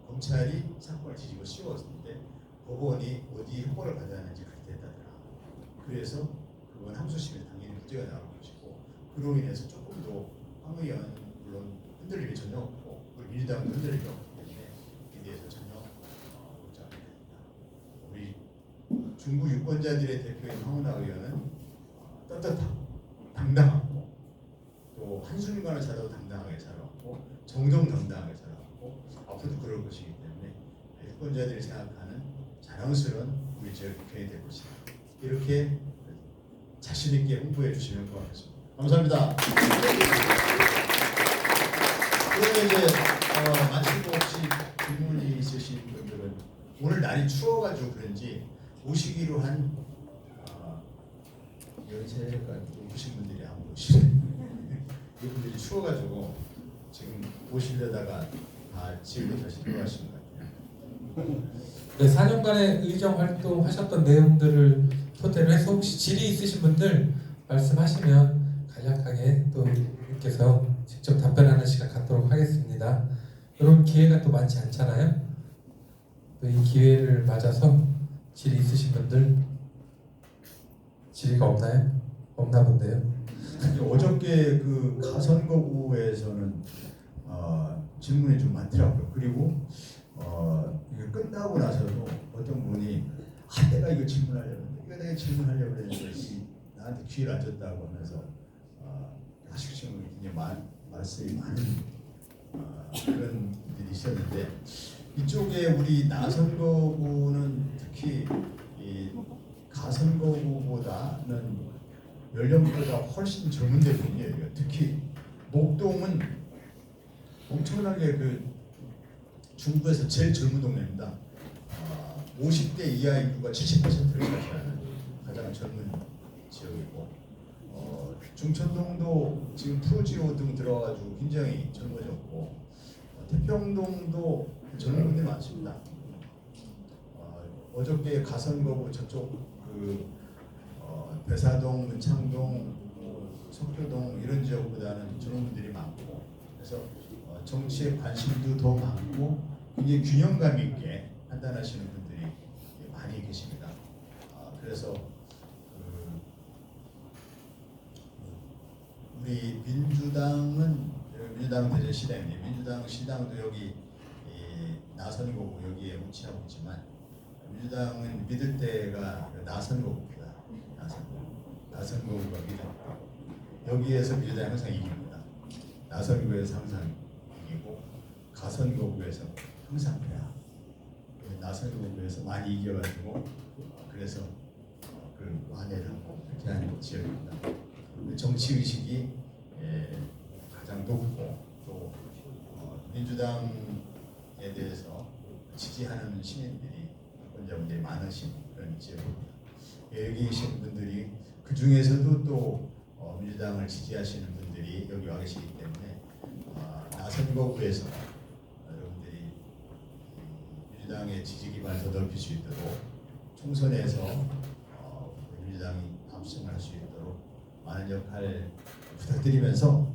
Speaker 11: 검찰이 사건을 뒤집어 씌웠는데 법원이 어디 형벌을 받았는지 그렇게 됐다더라. 그래서 그건 항소심에 당연히 문제가 나올 것이고 그로 인해서 조금 더 황 의원 물론 흔들림이 전혀 없고 우리 민주당은 흔들릴 게 없기 때문에 이 대해서 전혀 걱정이 됩니다. 우리 중부 유권자들의 대표인 황운하 의원은 떳떳하고 당당하고 또 한순간을 살아도 당당하게 살아왔고 정정당당하게 살아왔고 앞으로도 그럴 것이기 때문에 유권자들이 생각하는 자랑스러운 우리 지역 국회의원이 될 것이다. 이렇게 자신 있게 홍보해 주시면 고맙겠습니다. 감사합니다. 그러면 이제 마치고 혹시 질문이 있으신 분들은 오늘 날이 추워가지고 그런지 오시기로 한 연세가 높으신 분들이 안 오시네. 이분들이 추워가지고 지금 오시려다가 다 집으로 다시 돌아가신 것 같아요.
Speaker 1: 네, 4년간의 의정 활동하셨던 내용들을 토대로 해서 혹시 질의 있으신 분들 말씀하시면 간략하게 또 님께서 직접 답변하는 시간 갖도록 하겠습니다. 이런 기회가 또 많지 않잖아요. 또 이 기회를 맞아서 질의 있으신 분들 질의가 없나요? 없나 본데요.
Speaker 11: 어저께 그 가선거구에서는 질문이 좀 많더라고요. 그리고 이게 끝나고 나서도 어떤 분이 내가 이거 질문하려는데 이거 내가 질문하려고 그랬는데 나한테 기회를 안 줬다고 하면서 하시는 굉장히 말씀이 많은 그런 일이 있었는데 이쪽에 우리 나선거구는 특히 이 가선거구보다는 연령보다 훨씬 젊은 대표이에요. 특히 목동은 엄청나게 그 중부에서 제일 젊은 동네입니다. 50대 이하 인구가 70%를 차지하는 가장 젊은 지역이고 중천동도 지금 프로지오 등 들어가가지고 굉장히 젊어졌고 태평동도 젊은 분들이 많습니다. 어저께 가선거구 저쪽 그 배사동, 문창동, 석교동 이런 지역보다는 젊은 분들이 많고 그래서 정치에 관심도 더 많고 굉장히 균형감 있게 판단하시는 분들이 많이 계십니다. 그래서 우리 민주당 대전 시당인데 민주당 시당도 여기 나선거구 여기에 위치하고 있지만 민주당은 믿을 때가 나선거구입니다. 나선거구가 믿었고 여기에서 민주당이 항상 이깁니다. 나선거구에서 항상 이기고 가선거구에서 항상 패야. 나선거구에서 많이 이겨가지고 그래서 그 완해를 하고 그렇게 하는 지역입니다. 정치 의식이 가장 높고 또 민주당에 대해서 지지하는 시민들이 유권자분들이 많으신 그런 지역입니다. 여기 계신 분들이 그 중에서도 또 민주당을 지지하시는 분들이 여기 와 계시기 때문에 나선거구에서 여러분들이 민주당의 지지 기반을 더 넓힐 수 있도록 총선에서 민주당이 압승할 수 있도록 많은 역할 부탁드리면서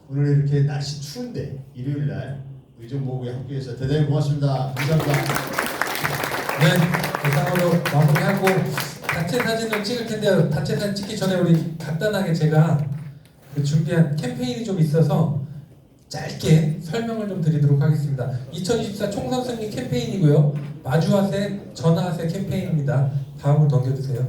Speaker 11: 오늘 이렇게 날씨 추운데 일요일날 의정보고에 함께해서 대단히 고맙습니다. 감사합니다.
Speaker 1: 네, 이상으로 마무리하고 단체 사진을 찍을 텐데요. 단체 사진 찍기 전에 우리 간단하게 제가 그 준비한 캠페인이 좀 있어서 짧게 설명을 좀 드리도록 하겠습니다. 2024 총선 승리 캠페인이고요. 마주하세, 전화하세 캠페인입니다. 다음으로 넘겨주세요.